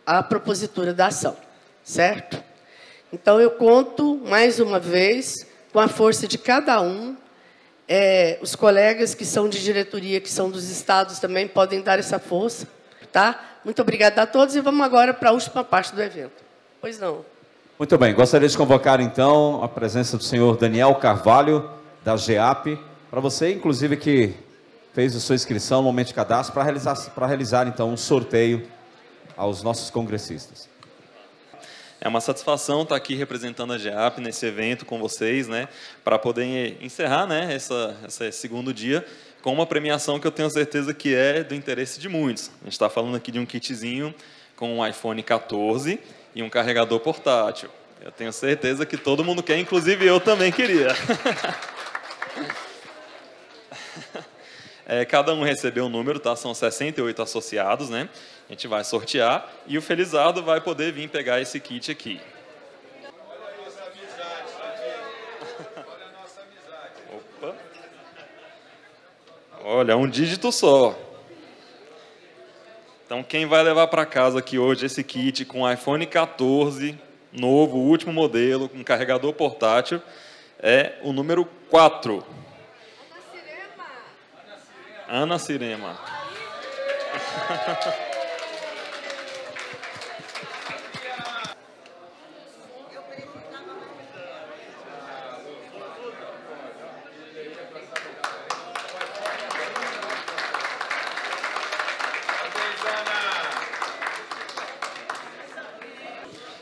a propositura da ação, certo? Então, eu conto, mais uma vez, com a força de cada um. Os colegas que são de diretoria, que são dos estados, também podem dar essa força, tá? Muito obrigada a todos e vamos agora para a última parte do evento. Pois não. Muito bem, gostaria de convocar, então, a presença do senhor Daniel Carvalho, da GEAP, para você, inclusive, que fez a sua inscrição no momento de cadastro, para realizar, então, um sorteio aos nossos congressistas. É uma satisfação estar aqui representando a GEAP nesse evento com vocês, né, para poder encerrar, né, esse segundo dia com uma premiação que eu tenho certeza que é do interesse de muitos. A gente está falando aqui de um kitzinho com um iPhone 14 e um carregador portátil. Eu tenho certeza que todo mundo quer, inclusive eu também queria. Cada um recebeu um número, tá? São 68 associados, né? A gente vai sortear e o felizardo vai poder vir pegar esse kit aqui. Opa. Olha, um dígito só. Então, quem vai levar para casa aqui hoje esse kit com iPhone 14, novo, último modelo, com carregador portátil, é o número 4. Ana Cirema.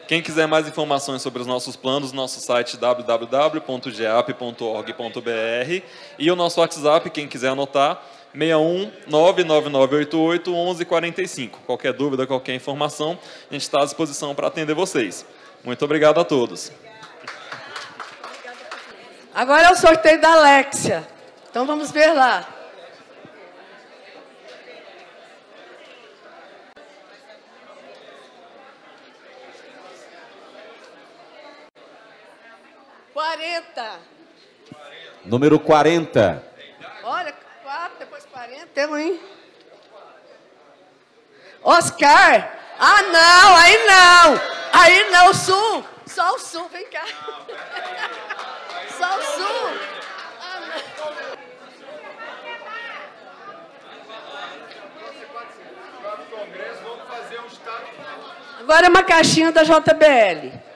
Quem quiser mais informações sobre os nossos planos, nosso site www.geap.org.br e o nosso WhatsApp, quem quiser anotar, 61 99988 1145. Qualquer dúvida, qualquer informação, a gente está à disposição para atender vocês. Muito obrigado a todos. Agora é o sorteio da Alexia. Então vamos ver lá. Número 40. Olha, 4, depois 40, temos, hein? Oscar! Ah, não, aí não! Aí não, o Sul! Só o Sul, vem cá. Só o Sul! Ah, não. Agora é uma caixinha da JBL.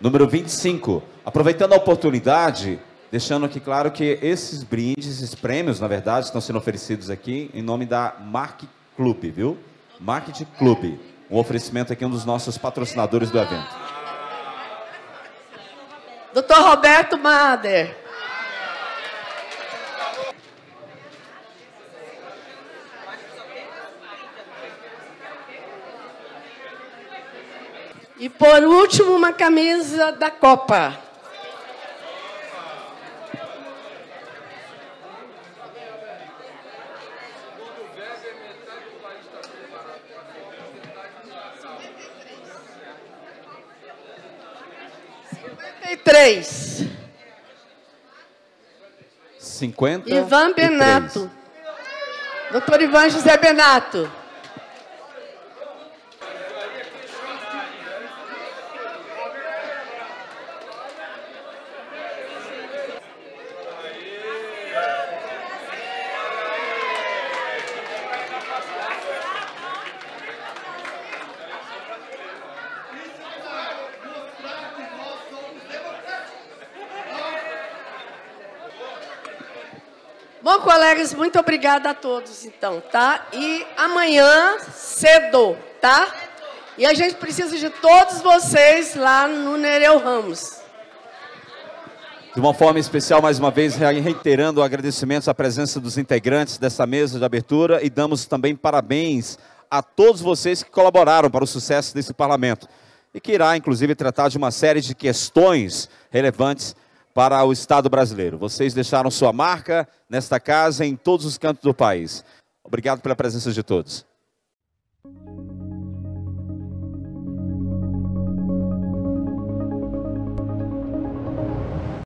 Número 25. Aproveitando a oportunidade, deixando aqui claro que esses brindes, esses prêmios, na verdade, estão sendo oferecidos aqui em nome da Market Club, viu? Market Club. Um oferecimento aqui, um dos nossos patrocinadores do evento. Dr. Roberto Mader. E por último, uma camisa da Copa. Três. 50. Ivan Benato. Doutor Ivan José Benato. Bom, colegas, muito obrigada a todos, então, tá? E amanhã, cedo, tá? E a gente precisa de todos vocês lá no Nereu Ramos. De uma forma especial, mais uma vez, reiterando agradecimentos à presença dos integrantes dessa mesa de abertura e damos também parabéns a todos vocês que colaboraram para o sucesso desse parlamento e que irá, inclusive, tratar de uma série de questões relevantes para o Estado brasileiro. Vocês deixaram sua marca nesta casa em todos os cantos do país. Obrigado pela presença de todos.